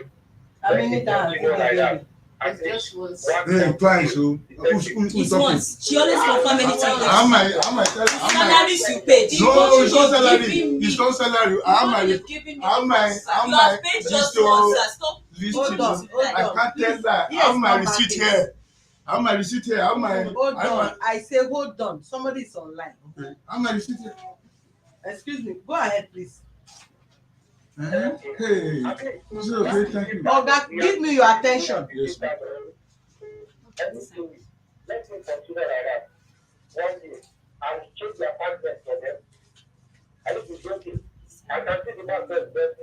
[SPEAKER 2] How
[SPEAKER 5] Let
[SPEAKER 2] many
[SPEAKER 5] it
[SPEAKER 2] times
[SPEAKER 5] continue like that.
[SPEAKER 4] It's
[SPEAKER 5] At
[SPEAKER 4] just
[SPEAKER 5] least
[SPEAKER 4] once.
[SPEAKER 5] one
[SPEAKER 3] Twice. So
[SPEAKER 1] It's
[SPEAKER 3] talking?
[SPEAKER 1] once. She always confirm anything.
[SPEAKER 3] How am I?
[SPEAKER 1] Salaries you paid.
[SPEAKER 3] No, it's not
[SPEAKER 1] You're
[SPEAKER 3] salary.
[SPEAKER 1] giving me.
[SPEAKER 3] It's not salary. How am I?
[SPEAKER 1] You're giving me.
[SPEAKER 3] How am I? How am
[SPEAKER 1] You
[SPEAKER 3] I?
[SPEAKER 1] have paid just once. Stop.
[SPEAKER 2] Hold on, hold
[SPEAKER 3] I
[SPEAKER 2] on.
[SPEAKER 3] can't tell
[SPEAKER 2] Please,
[SPEAKER 3] that.
[SPEAKER 2] yes,
[SPEAKER 3] How am I
[SPEAKER 2] come back
[SPEAKER 3] receipt
[SPEAKER 2] here.
[SPEAKER 3] here? How am I receipt here? How am I?
[SPEAKER 2] Hold on. I say hold on. Somebody is online.
[SPEAKER 3] Okay. How am I receipt here?
[SPEAKER 2] Excuse me. Go ahead, please.
[SPEAKER 3] Hey, this is okay. Thank you.
[SPEAKER 2] Oga, give me your attention.
[SPEAKER 3] Yes, ma'am.
[SPEAKER 5] Let me consider like that. One day, I will change the apartment for them. I will be joking. I can see the man there, but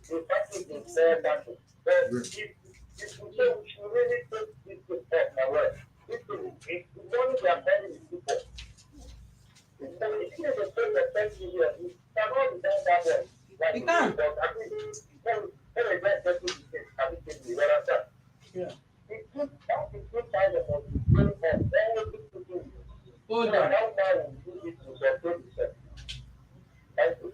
[SPEAKER 5] the package is very package. But if we say we should really take this thing off my way, this thing, if the money they are spending is people. If you the place of 10 million, you cannot be done that way. Like
[SPEAKER 2] You can't.
[SPEAKER 5] But I think, when I get that thing, I think it's the other side.
[SPEAKER 2] Yeah.
[SPEAKER 5] It's good, that is good time of going on every single day.
[SPEAKER 2] Hold
[SPEAKER 5] So
[SPEAKER 2] on.
[SPEAKER 5] now we do it to support itself. Thank you.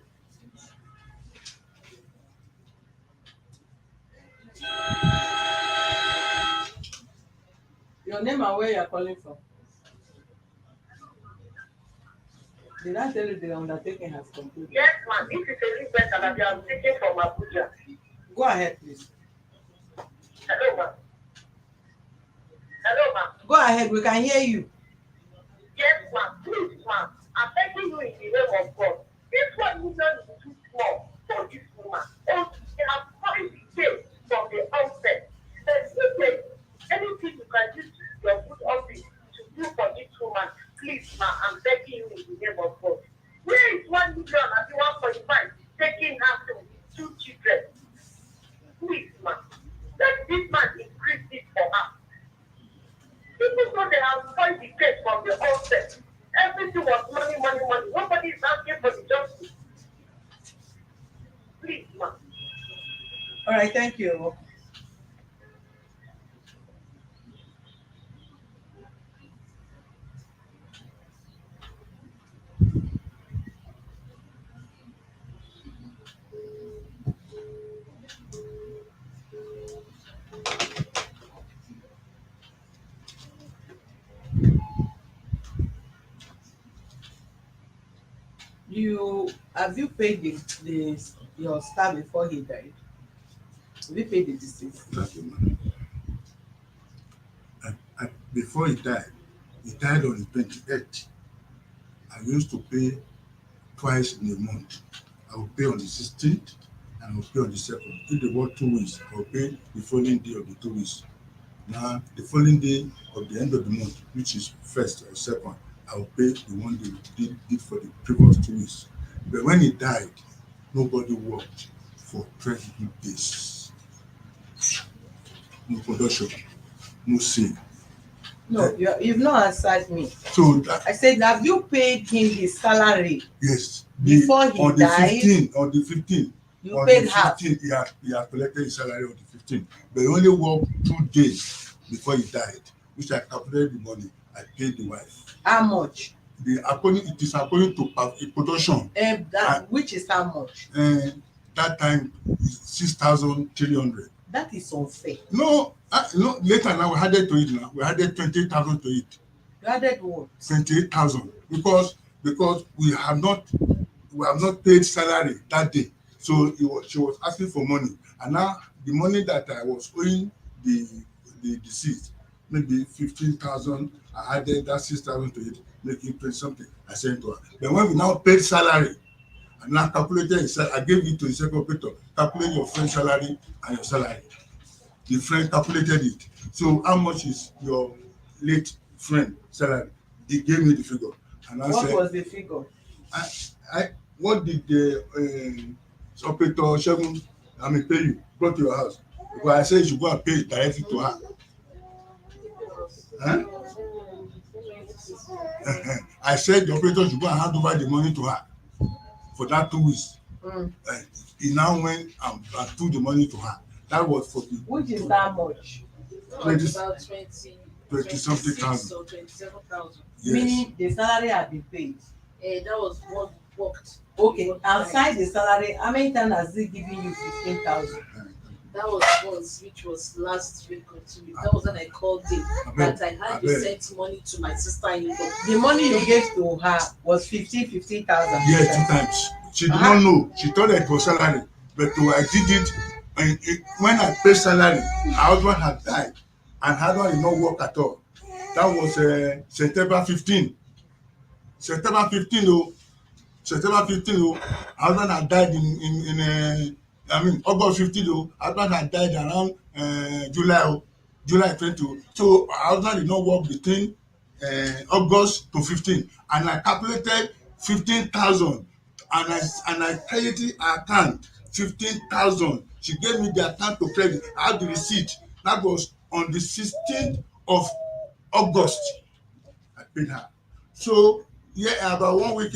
[SPEAKER 2] Your name and where you are calling from? Did I tell you the undertaking has concluded?
[SPEAKER 5] Yes, ma'am. This is a request that I am taking from Abuja.
[SPEAKER 2] Go ahead, please.
[SPEAKER 5] Hello, ma'am. Hello, ma'am.
[SPEAKER 2] Go ahead. We can hear you.
[SPEAKER 5] Yes, ma'am. Please, ma'am. I'm begging you in the name of God. This 1 million is too small for this woman. Oh, they have tried the case from the outset. There's no way. Anything you can use your good office to do for this woman, please, ma'am. I'm begging you in the name of God. Where is 1 million and the 1.5 taking her to 2 children? Please, ma'am. Let this man increase it for her. People know they have spoiled the case from the outset. Everything was money, money, money. Nobody is asking for the justice. Please, ma'am.
[SPEAKER 2] All right. Thank you. Have you paid your staff before he died? Have you paid the deceased?
[SPEAKER 3] Thank you, ma'am. Before he died on the 28th. I used to pay twice in a month. I will pay on the 16th and I will pay on the 2nd. If they work 2 weeks, I will pay the following day of the 2 weeks. Now, the following day of the end of the month, which is 1st or 2nd, I will pay the one they did for the previous 2 weeks. But when he died, nobody worked for 20 days. No production, no sale.
[SPEAKER 2] No, you've not answered me.
[SPEAKER 3] So
[SPEAKER 2] I said, have you paid him his salary?
[SPEAKER 3] yes,
[SPEAKER 2] Before he
[SPEAKER 3] on
[SPEAKER 2] died,
[SPEAKER 3] the 15th,
[SPEAKER 2] you
[SPEAKER 3] on
[SPEAKER 2] paid
[SPEAKER 3] the
[SPEAKER 2] half.
[SPEAKER 3] 15th, he had collected his salary on the 15th. But he only worked 2 days before he died, which I calculated the money. I paid the wife.
[SPEAKER 2] How much?
[SPEAKER 3] It is according to production.
[SPEAKER 2] Which is how much?
[SPEAKER 3] That time is 6,300.
[SPEAKER 2] That is unfair.
[SPEAKER 3] No, later now we added to it. Now we added 20,000 to it.
[SPEAKER 2] You added what?
[SPEAKER 3] 28,000 because we have not paid salary that day. So she was asking for money, and now the money that I was owing the deceased, maybe 15,000, I added that 6,000 to it, making 20 something. I sent to her. Then when we now paid salary, and now calculated, I gave it to the second operator, calculate your friend's salary and your salary. The friend calculated it. So how much is your late friend salary? He gave me the figure. And I
[SPEAKER 2] What
[SPEAKER 3] said,
[SPEAKER 2] was the figure?
[SPEAKER 3] what did the operator Segun I mean pay you, brought to your house. Because I said you should go and pay it directly to her. Huh? I said the operator should go and hand over the money to her for that 2 weeks. He now went and took the money to her. That was for the.
[SPEAKER 2] Which is that much?
[SPEAKER 4] About 20
[SPEAKER 3] something thousand.
[SPEAKER 4] or 27,000.
[SPEAKER 3] Yes.
[SPEAKER 2] Meaning the salary had been paid.
[SPEAKER 4] That was what worked.
[SPEAKER 2] Okay, outside the salary, how many times has he given you 15,000?
[SPEAKER 4] That was once, which was last week or 2 weeks. That was when I called him that I had to send money to my sister-in-law.
[SPEAKER 2] The money you gave to her was 15,000.
[SPEAKER 3] Yes, 2 times. She did not know. She thought that it was salary, but I did it. And when I paid salary, her husband had died, and her husband did not work at all. That was September 15. September 15, oh. September 15, oh. Her husband had died in August 15, oh. Her husband had died around July 20. So her husband did not work between August to 15, and I calculated 15,000, and I credited her account 15,000. She gave me the account to credit. I had the receipt. That was on the 16th of August. I paid her. So yeah, about 1 week,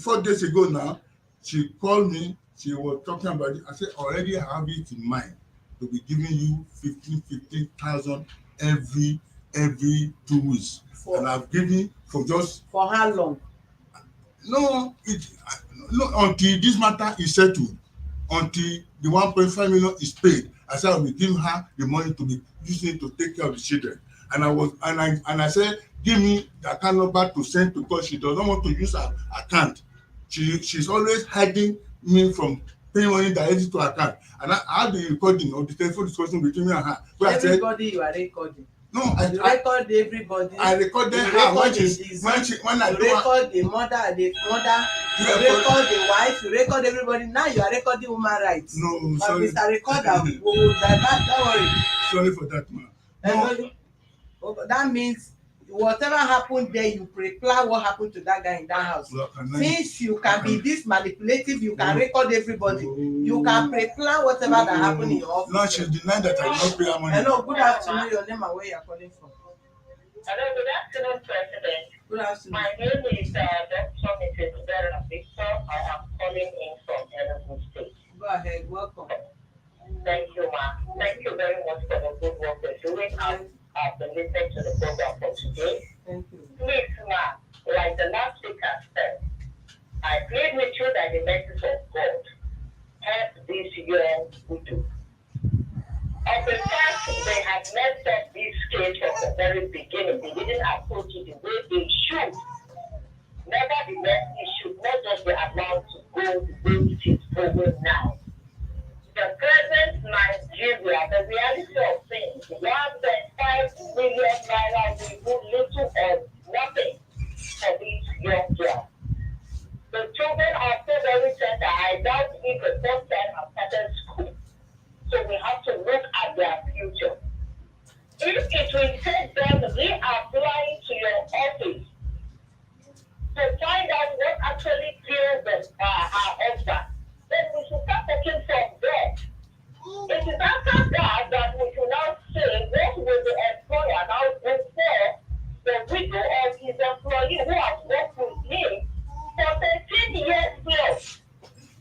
[SPEAKER 3] 4 days ago now, she called me. She was talking about it. I said, already I have it in mind to be giving you 15,000 every 2 weeks. And I've given for just.
[SPEAKER 2] For how long?
[SPEAKER 3] No, until this matter is settled, until the 1.5 million is paid. I said I will give her the money to be using to take care of the children. And I said, give me the account number to send, because she does not want to use her account. She's always hiding me from paying money directly to her account. And I had the recording of the telephone discussion between me and her.
[SPEAKER 2] Everybody you are recording.
[SPEAKER 3] No,
[SPEAKER 2] you record everybody.
[SPEAKER 3] I recorded her when I do
[SPEAKER 2] record the mother, you record the wife, you record everybody. Now you are recording human rights.
[SPEAKER 3] No,
[SPEAKER 2] but
[SPEAKER 3] sorry.
[SPEAKER 2] Mr. Recorder will divert, don't worry.
[SPEAKER 3] Sorry for that, man. No.
[SPEAKER 2] That means whatever happened there, you pre-plan what happened to that guy in that house. Since you can be this manipulative, you can record everybody. You can pre-plan whatever that happened in your office.
[SPEAKER 3] No, she's denying that I did not pay her money.
[SPEAKER 2] Hello, good afternoon. Your name and where you are calling from?
[SPEAKER 5] Hello, good afternoon, President.
[SPEAKER 2] Good afternoon.
[SPEAKER 5] My name is Dr. Mrs. Vera Victor. I am calling in from Enugu State.
[SPEAKER 2] Go ahead, welcome.
[SPEAKER 5] Thank you, Ma. Thank you very much for the good work you're doing. I've been listening to the program for today.
[SPEAKER 2] Thank you.
[SPEAKER 5] Please, Ma, like the last speaker said, I plead with you that the message of God help this young widow. Of the fact they have messed up this case from the very beginning, they didn't approach it the way they should. Nevertheless, it should not just be allowed to go the way it is going now. The present Nigeria, the reality of things, 1.5 million naira will do little or nothing for these young girls. The children are so very tender. I doubt if the first time have started school. So we have to look at their future. If it will take them reapplying to your office to find out what actually killed her husband, then we should start taking from there. It is after that we should now say what will the employer now do for the widow of his employee who has worked with him for 13 years plus.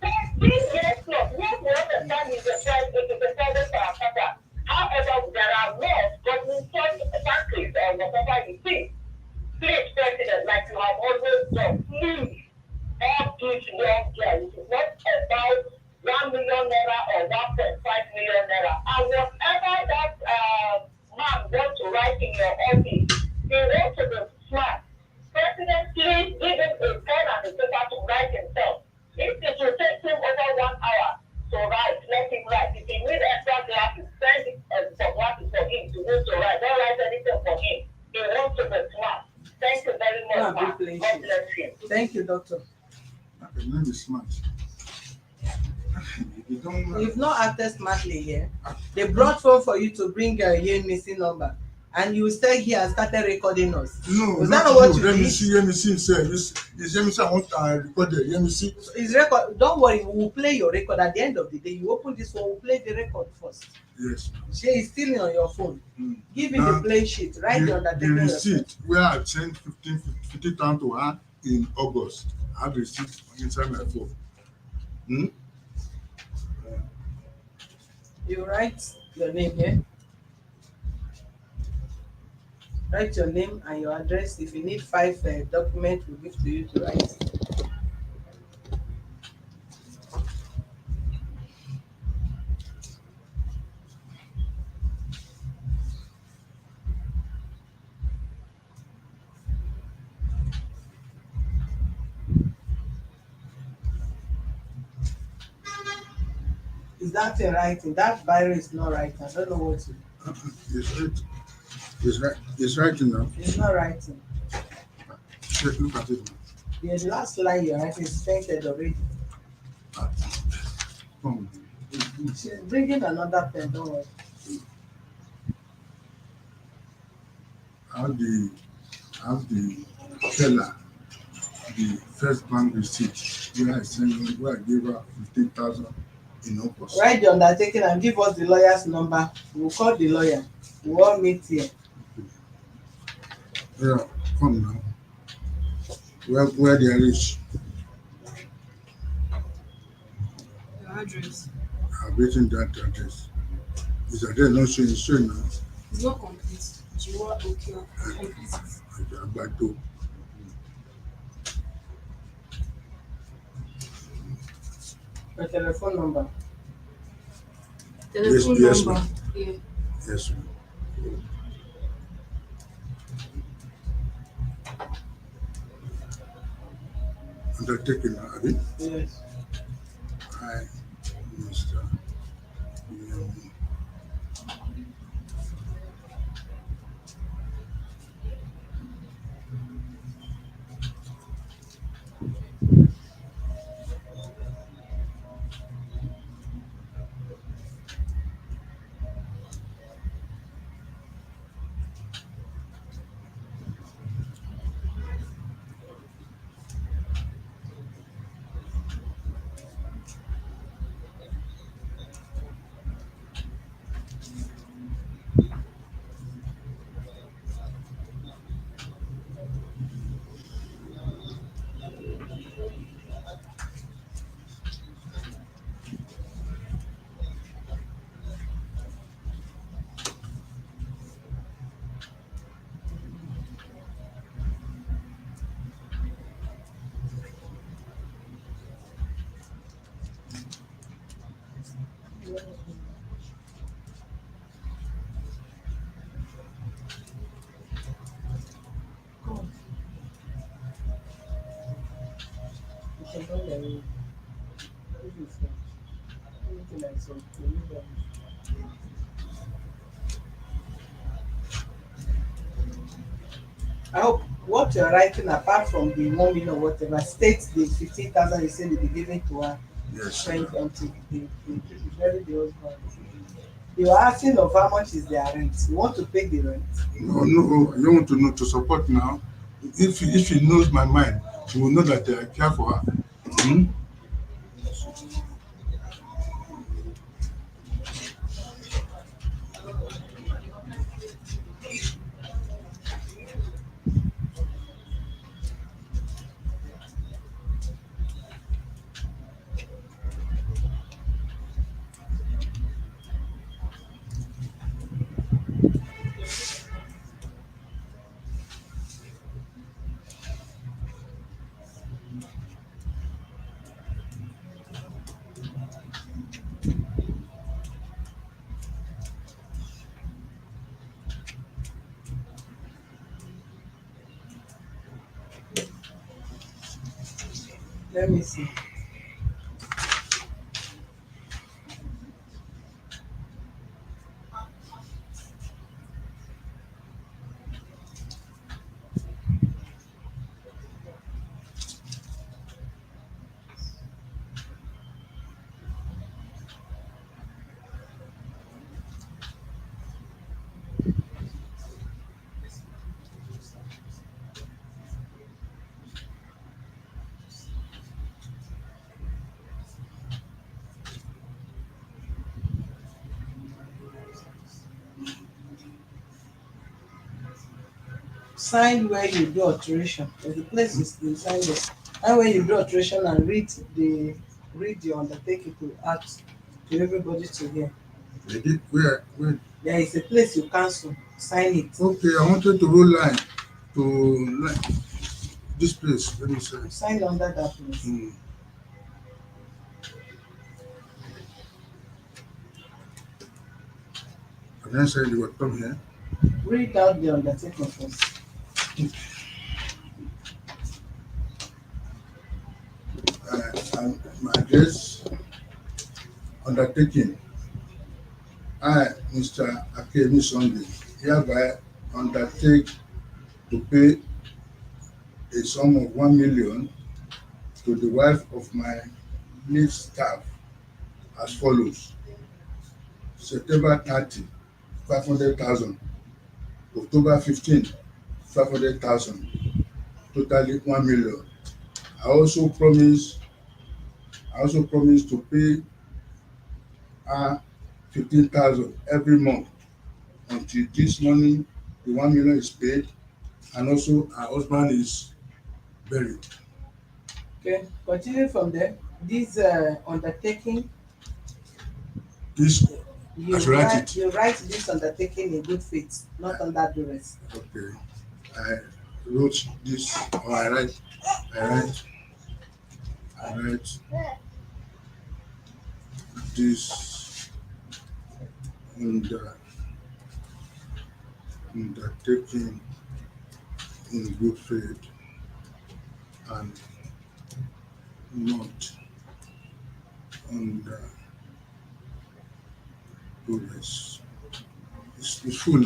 [SPEAKER 5] 13 years plus. What we understand is the private parastatal. However, there are laws governing such factories or whatever you see. Please, President, like you have always done, please help these young girls. It is not about 1 million naira or 1.5 million naira. And whatever that man wants to write in your office, he wants to be smart. President, please give him a pen and a paper to write himself. If it will take him over 1 hour to write, let him write. If he needs extra glasses, send some glasses for him to use to write. Don't write anything for him. He wants to be smart. Thank you very much, God bless him.
[SPEAKER 2] Thank you, doctor.
[SPEAKER 3] Okay, let me smart.
[SPEAKER 2] You've not acted smartly here. They brought phone for you to bring your missing number. and you stay here and started recording us.
[SPEAKER 3] No,
[SPEAKER 2] Was that
[SPEAKER 3] not
[SPEAKER 2] not what
[SPEAKER 3] you.
[SPEAKER 2] you
[SPEAKER 3] Let me
[SPEAKER 2] did?
[SPEAKER 3] see. Let me see himself. Let me see. I want to record it. Let me see.
[SPEAKER 2] It's record. Don't worry, we will play your record at the end of the day. You open this one, we'll play the record first.
[SPEAKER 3] Yes.
[SPEAKER 2] She is still on your phone. Give me the
[SPEAKER 3] Now,
[SPEAKER 2] play sheet. Write the
[SPEAKER 3] the
[SPEAKER 2] undertaking receipt.
[SPEAKER 3] receipt where I sent 50,000 to her in August. I have the receipt inside my phone. Hmm?
[SPEAKER 2] You write your name here. Write your name and your address. If you need 5 documents, we'll give to you to write. Is that in writing? That Bible is not writing. I don't know what to do.
[SPEAKER 3] It's right. It's right. It's right now.
[SPEAKER 2] It's not writing.
[SPEAKER 3] Look at it now.
[SPEAKER 2] The last line you're writing is painted already.
[SPEAKER 3] Come.
[SPEAKER 2] She's bringing another pen, don't worry.
[SPEAKER 3] I have the teller, the first bank receipt where where I gave her 15,000 in August.
[SPEAKER 2] Write the undertaking and give us the lawyer's number. We'll call the lawyer. We'll all meet here.
[SPEAKER 3] Yeah, come now. Where they are rich.
[SPEAKER 6] Your address.
[SPEAKER 3] I've written that address. Is address not showing? It's showing now.
[SPEAKER 6] It's not complete. Do you want okay? Complete it.
[SPEAKER 3] Agbado.
[SPEAKER 2] Your telephone number.
[SPEAKER 6] Telephone
[SPEAKER 3] yes,
[SPEAKER 6] number.
[SPEAKER 3] ma'am.
[SPEAKER 6] Yeah.
[SPEAKER 3] Yes, ma'am. Undertaken, Abi.
[SPEAKER 2] Yes.
[SPEAKER 3] I, Mr.
[SPEAKER 2] You can go there. This is anything like so. You leave them. I hope what you're writing, apart from the 1 million or whatever, states the 15,000 you said you'll be giving to her
[SPEAKER 3] Yes,
[SPEAKER 2] friend
[SPEAKER 3] ma'am.
[SPEAKER 2] until they bury the husband. You are asking of how much is their rent. You want to pay the rent.
[SPEAKER 3] No, I don't want to know to support now. If he knows my mind, he will know that I care for her. Hmm?
[SPEAKER 2] Let me see. sign where you do alteration. There's a place you sign there. And when you do alteration and read the undertaking to act to everybody to hear.
[SPEAKER 3] Where?
[SPEAKER 2] There is a place you cancel. Sign it.
[SPEAKER 3] Okay, I wanted to roll line to line. This place. Let me say.
[SPEAKER 2] Sign under that place.
[SPEAKER 3] And then say you will come here.
[SPEAKER 2] Read out the undertaking first.
[SPEAKER 3] And my address, undertaking. I, Mr. Akemi Sunday, hereby undertake to pay a sum of 1 million to the wife of my late staff as follows. September 30, 500,000. October 15, 500,000. Totally 1 million. I also promise to pay her 15,000 every month until this money, the 1 million is paid, and also her husband is buried.
[SPEAKER 2] Okay, continue from there. This undertaking,
[SPEAKER 3] This, I should write it.
[SPEAKER 2] you write this undertaking in good faith, not under duress.
[SPEAKER 3] Okay. I wrote this, or I write this undertaking in good faith and not under duress. It's full.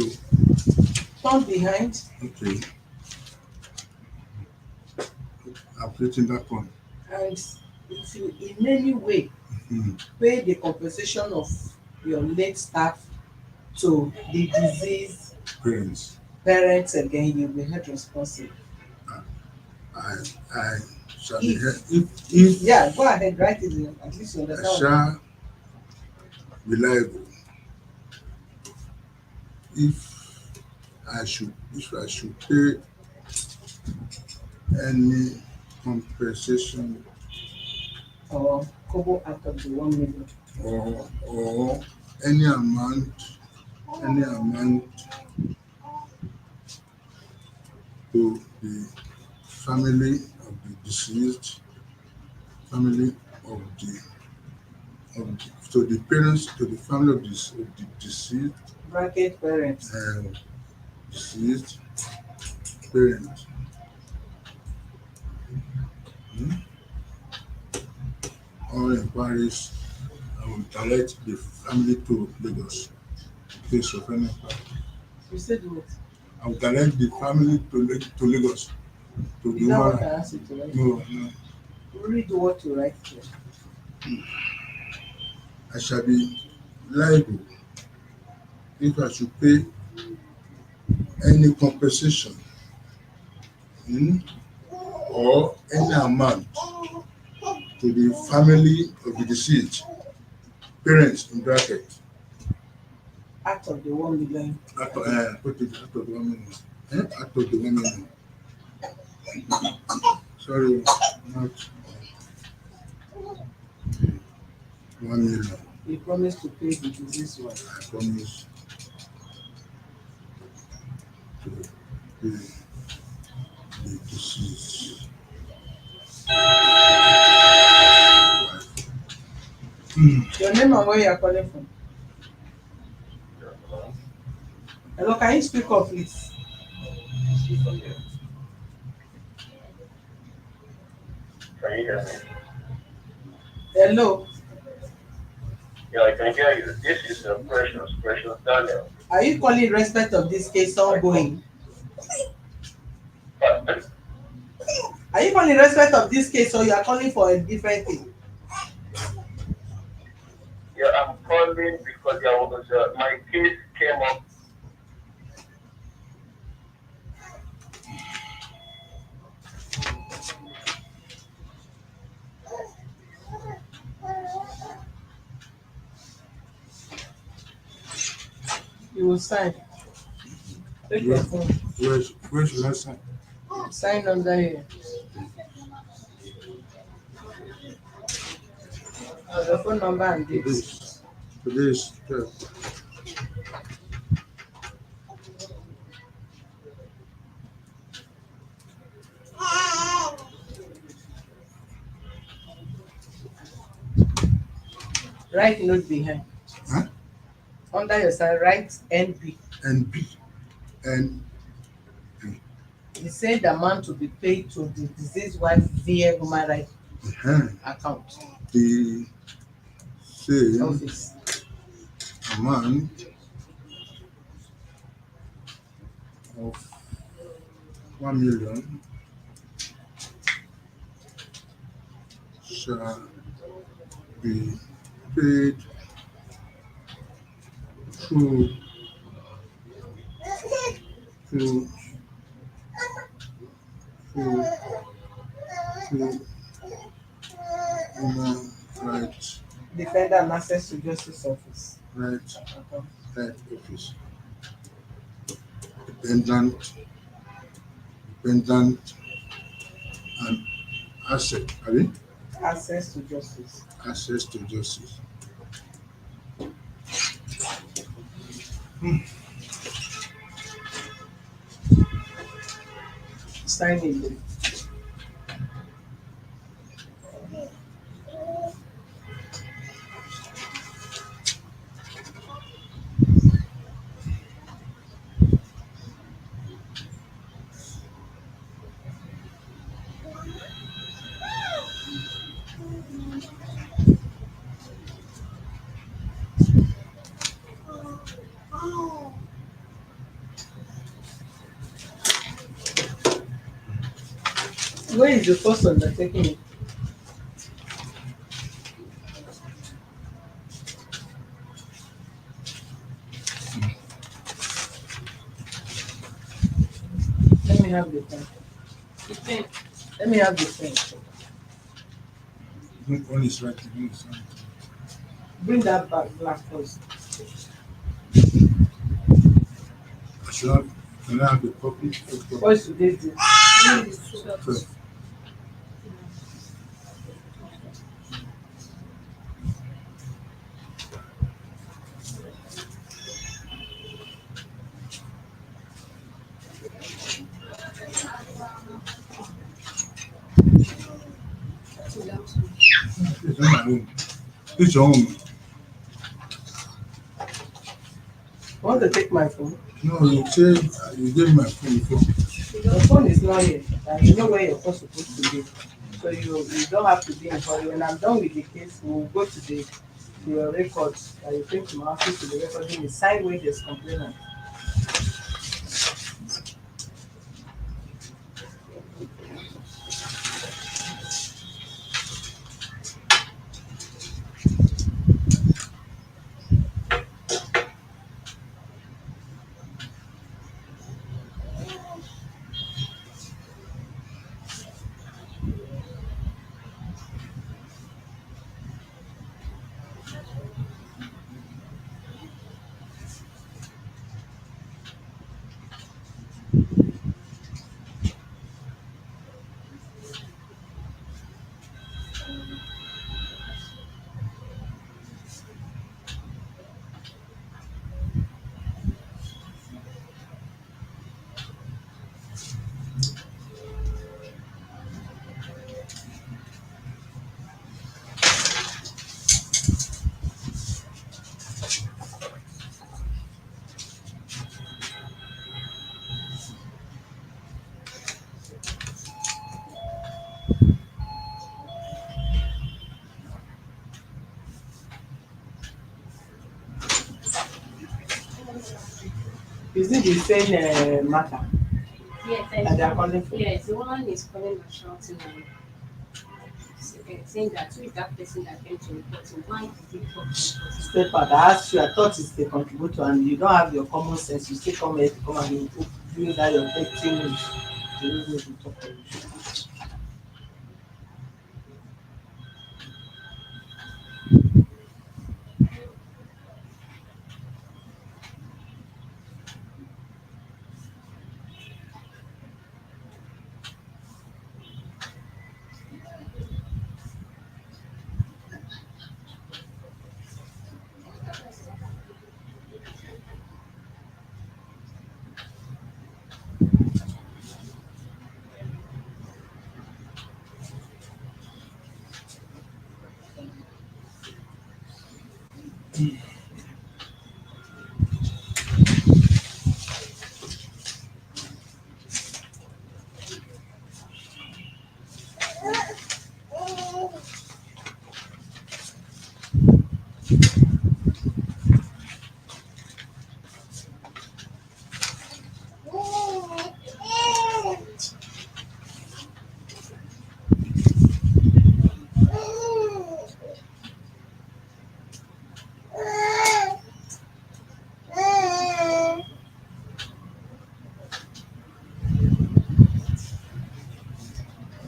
[SPEAKER 2] Turn behind.
[SPEAKER 3] Okay. I've written that one.
[SPEAKER 2] And if you in any way pay the compensation of your late staff to the deceased parents again, you'll be held responsible.
[SPEAKER 3] I shall be held if
[SPEAKER 2] yeah, go ahead, write it in, at least you
[SPEAKER 3] I
[SPEAKER 2] understand.
[SPEAKER 3] shall be liable if I should pay any compensation
[SPEAKER 2] Or cover out of the 1 million.
[SPEAKER 3] or any amount to the family of the deceased, to the parents, to the family of the deceased,
[SPEAKER 2] Bracket parents.
[SPEAKER 3] Deceased parents. All inquiries, I will direct the family to Lagos in case of any inquiry.
[SPEAKER 2] You said what?
[SPEAKER 3] I will direct the family to Lagos to
[SPEAKER 2] You
[SPEAKER 3] do
[SPEAKER 2] know what
[SPEAKER 3] one.
[SPEAKER 2] I asked you to write?
[SPEAKER 3] No.
[SPEAKER 2] Read what you write there.
[SPEAKER 3] I shall be liable if I should pay any compensation or any amount to the family of the deceased parents in bracket.
[SPEAKER 2] Out of the 1 million.
[SPEAKER 3] Put it out of the 1 million. Out of the 1 million. Sorry, not 1 million.
[SPEAKER 2] You promised to pay the deceased one.
[SPEAKER 3] I promise to pay the deceased wife.
[SPEAKER 2] Your name and where you are calling from? Hello, can you speak up, please?
[SPEAKER 5] Can you hear me?
[SPEAKER 2] Hello.
[SPEAKER 5] Yeah, I can hear you. This is Precious Daniel.
[SPEAKER 2] Are you calling in respect of this case ongoing?
[SPEAKER 5] Pardon?
[SPEAKER 2] Are you calling in respect of this case or you are calling for a different thing?
[SPEAKER 5] Yeah, I'm calling because there was my case came up.
[SPEAKER 2] You will sign. Take your
[SPEAKER 3] Where,
[SPEAKER 2] phone.
[SPEAKER 3] where should I sign?
[SPEAKER 2] Sign under here. Your phone number and date.
[SPEAKER 3] Today is 12.
[SPEAKER 2] Write note behind.
[SPEAKER 3] Huh?
[SPEAKER 2] Under your sign, write NP.
[SPEAKER 3] NP. And
[SPEAKER 2] He said the amount to be paid to the deceased wife via human rights account
[SPEAKER 3] the same
[SPEAKER 2] office.
[SPEAKER 3] amount of 1 million shall be paid through through through through human rights
[SPEAKER 2] Defender and access to justice office.
[SPEAKER 3] rights right office dependent dependent and asset abi
[SPEAKER 2] Access to justice.
[SPEAKER 3] access to justice.
[SPEAKER 2] Sign it. Where is the first undertaking it? Let me have the pen. Let me have the pen.
[SPEAKER 3] One is right, one is right.
[SPEAKER 2] Bring that back black first.
[SPEAKER 3] Should I, can I have a copy?
[SPEAKER 2] What's today's date?
[SPEAKER 3] 12. It's on my own. It's your own.
[SPEAKER 2] Want to take my phone?
[SPEAKER 3] No, you say you gave me my phone before.
[SPEAKER 2] Your phone is not here. And you know where your phone is supposed to be. So you don't have to be in hurry. When I'm done with the case, we'll go to your records that you take to my office to the recording the side where there's complainant. Is it the same matter
[SPEAKER 6] Yes,
[SPEAKER 2] that they are calling for?
[SPEAKER 6] yes, the one is calling and shouting and saying that who is that person that came to report him? Why did he talk to report him?
[SPEAKER 2] Step out. I asked you, I thought it's the contributor and you don't have your common sense. You still come here to come and you doing that your petty news. You don't need to talk to you.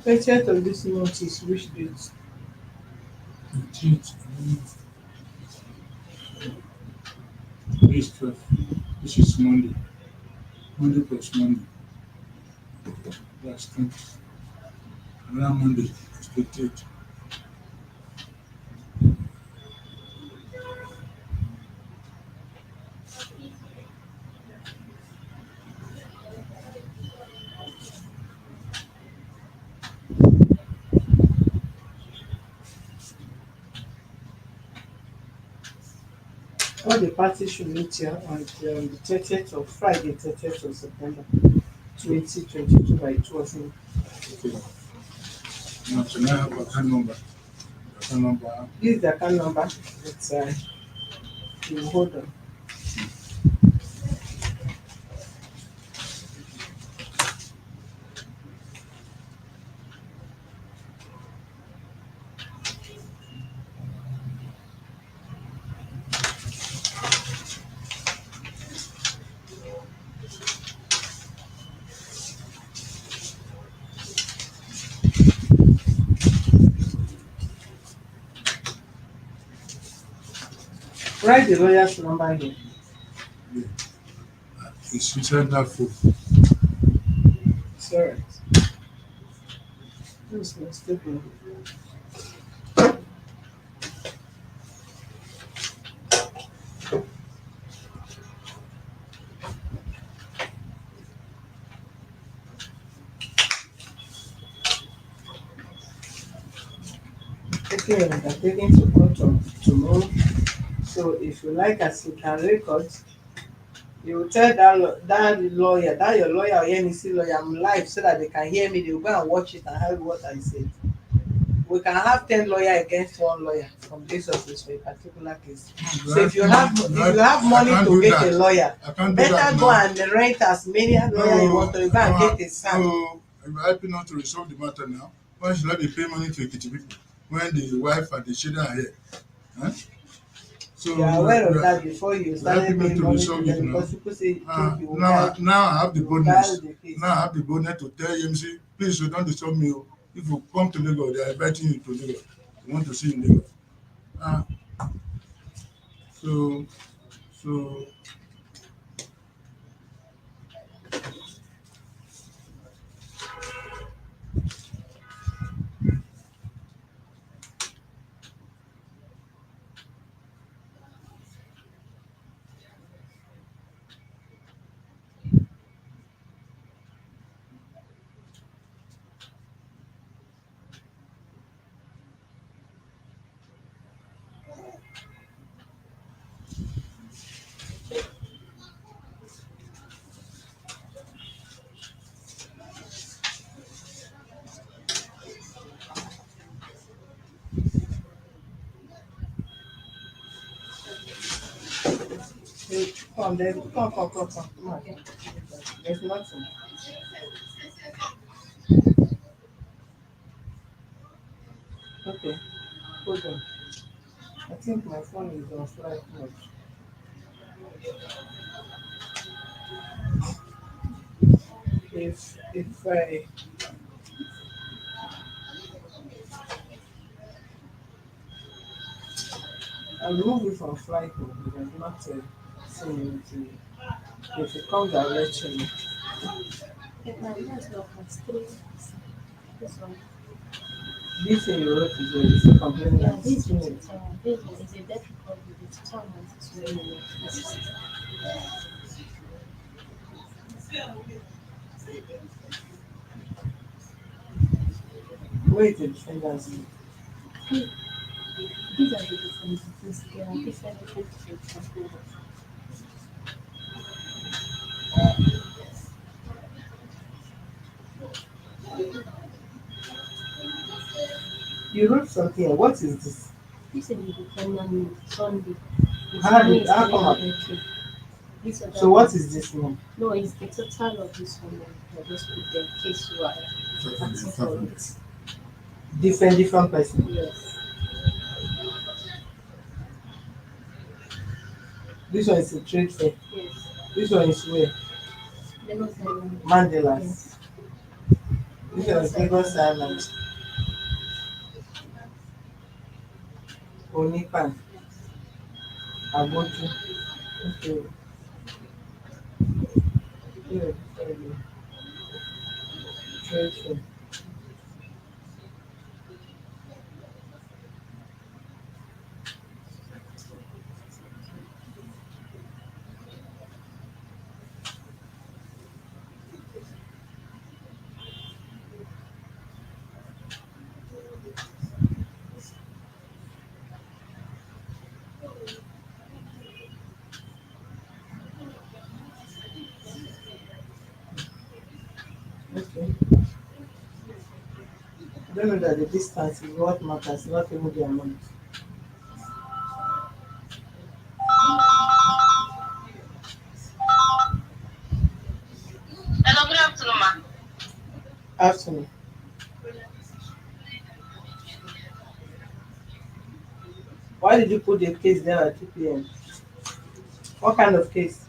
[SPEAKER 2] 30th of this month is which date?
[SPEAKER 3] 18th. Today is 12. This is Monday. Monday plus Monday. That's 20. Another Monday is 28.
[SPEAKER 2] All the parties should meet here on the 30th of Friday, 30th of September 2022 by 12 noon.
[SPEAKER 3] Okay. Now, can I have account number? Account number.
[SPEAKER 2] This is the account number. It's you hold on. Write the lawyer's number here.
[SPEAKER 3] Yeah. It's inside that phone.
[SPEAKER 2] It's alright. This is stupid. Okay, we are taking to court tomorrow. So if you like, as you can record, you will tell that lawyer, that your lawyer or NEC lawyer, I'm live so that they can hear me. They will go and watch it and have what I said. We can have 10 lawyers against one lawyer from this office for a particular case. So if you have money to get a lawyer,
[SPEAKER 3] I can't do
[SPEAKER 2] better
[SPEAKER 3] that
[SPEAKER 2] go
[SPEAKER 3] now.
[SPEAKER 2] and rent as many lawyers you want to go and get a stand.
[SPEAKER 3] No, I'm happy not to resolve the matter now. Why should I be paying money to Ekiti people when the wife and the children are here? Huh? So
[SPEAKER 2] You are aware of
[SPEAKER 3] we are-
[SPEAKER 2] that before you started
[SPEAKER 3] helping me
[SPEAKER 2] paying
[SPEAKER 3] to
[SPEAKER 2] money to
[SPEAKER 3] resolve it
[SPEAKER 2] them
[SPEAKER 3] now.
[SPEAKER 2] because people say think you will
[SPEAKER 3] Now I have the
[SPEAKER 2] you will
[SPEAKER 3] boldness.
[SPEAKER 2] file the case.
[SPEAKER 3] Now I have the boldness to tell EMC, please don't disturb me. Oh. If you come to Lagos, they are inviting you to Lagos. They want to see you in Lagos. Ah, so so
[SPEAKER 2] Hey, come, then come. Come on. There's nothing. Okay, hold on. I think my phone is on flight mode. If I remove it from flight mode, it does not send anything. If it comes, I'll let you know.
[SPEAKER 6] If my voice not has three. This one.
[SPEAKER 2] This thing you wrote is already still complaining
[SPEAKER 6] Yeah,
[SPEAKER 2] that
[SPEAKER 6] this
[SPEAKER 2] it's
[SPEAKER 6] is
[SPEAKER 2] too
[SPEAKER 6] it.
[SPEAKER 2] late.
[SPEAKER 6] This one is a death record with it. 292. This is it.
[SPEAKER 2] Where is the defendant's name?
[SPEAKER 6] These are the different things. There are different people.
[SPEAKER 2] You wrote something here. What is this?
[SPEAKER 6] This is the final name, Sunday. The
[SPEAKER 2] How
[SPEAKER 6] money
[SPEAKER 2] did
[SPEAKER 6] is
[SPEAKER 2] how come up?
[SPEAKER 6] 300K. This other
[SPEAKER 2] So what
[SPEAKER 6] one.
[SPEAKER 2] is this one?
[SPEAKER 6] No, it's the total of this one. I just put the case you are asking for it.
[SPEAKER 2] Different person.
[SPEAKER 6] Yes.
[SPEAKER 2] This one is a trade fair.
[SPEAKER 6] Yes.
[SPEAKER 2] This one is where?
[SPEAKER 6] Lagos Island.
[SPEAKER 2] Mandelas.
[SPEAKER 6] Yes.
[SPEAKER 2] This one is Lagos Island. Onipan. Aboju. Okay. Yeah, trade fair. Okay. Don't know that the distance is what matters, not even the amount.
[SPEAKER 5] Hello, good afternoon, ma.
[SPEAKER 2] Afternoon. Why did you put the case there at 2 p.m.? What kind of case?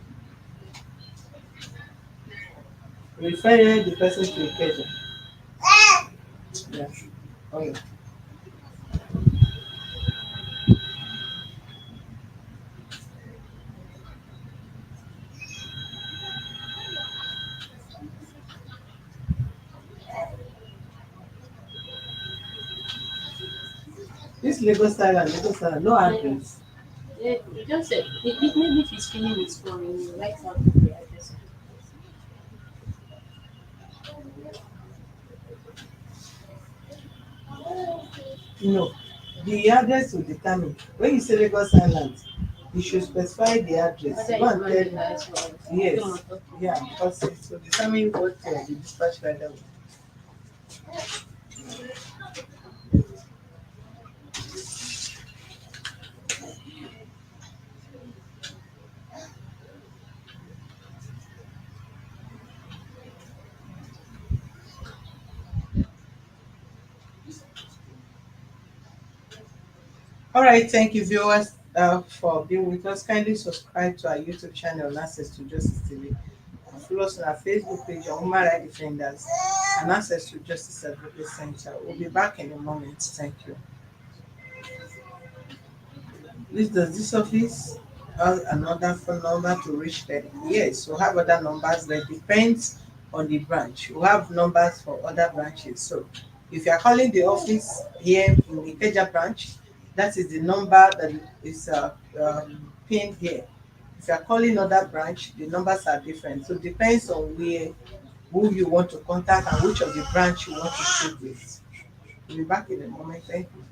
[SPEAKER 2] Refer the person to Ikeja. Yeah. Okay. This Lagos Island, no address.
[SPEAKER 6] Yeah, you just said maybe if it's feeling it's for you write out the address.
[SPEAKER 2] No. The address will determine. When you say Lagos Island, you should specify the address.
[SPEAKER 6] Whether
[SPEAKER 2] Go
[SPEAKER 6] it's
[SPEAKER 2] and tell.
[SPEAKER 6] Mandela as well.
[SPEAKER 2] Yes.
[SPEAKER 6] No, okay.
[SPEAKER 2] Yeah, because it will determine what the dispatch rider will. All right, thank you, viewers, for being with us. Kindly subscribe to our YouTube channel and Access to Justice TV. And follow us on our Facebook page on Human Rights Defenders and Access to Justice Advocate Center. We'll be back in a moment. Thank you. Does this office have another phone number to reach them? Yes, we have other numbers that depends on the branch. We have numbers for other branches. So if you are calling the office here in the Ikeja branch, that is the number that is pinned here. If you are calling other branch, the numbers are different. So it depends on who you want to contact and which of the branch you want to speak with. We'll be back in a moment. Thank you.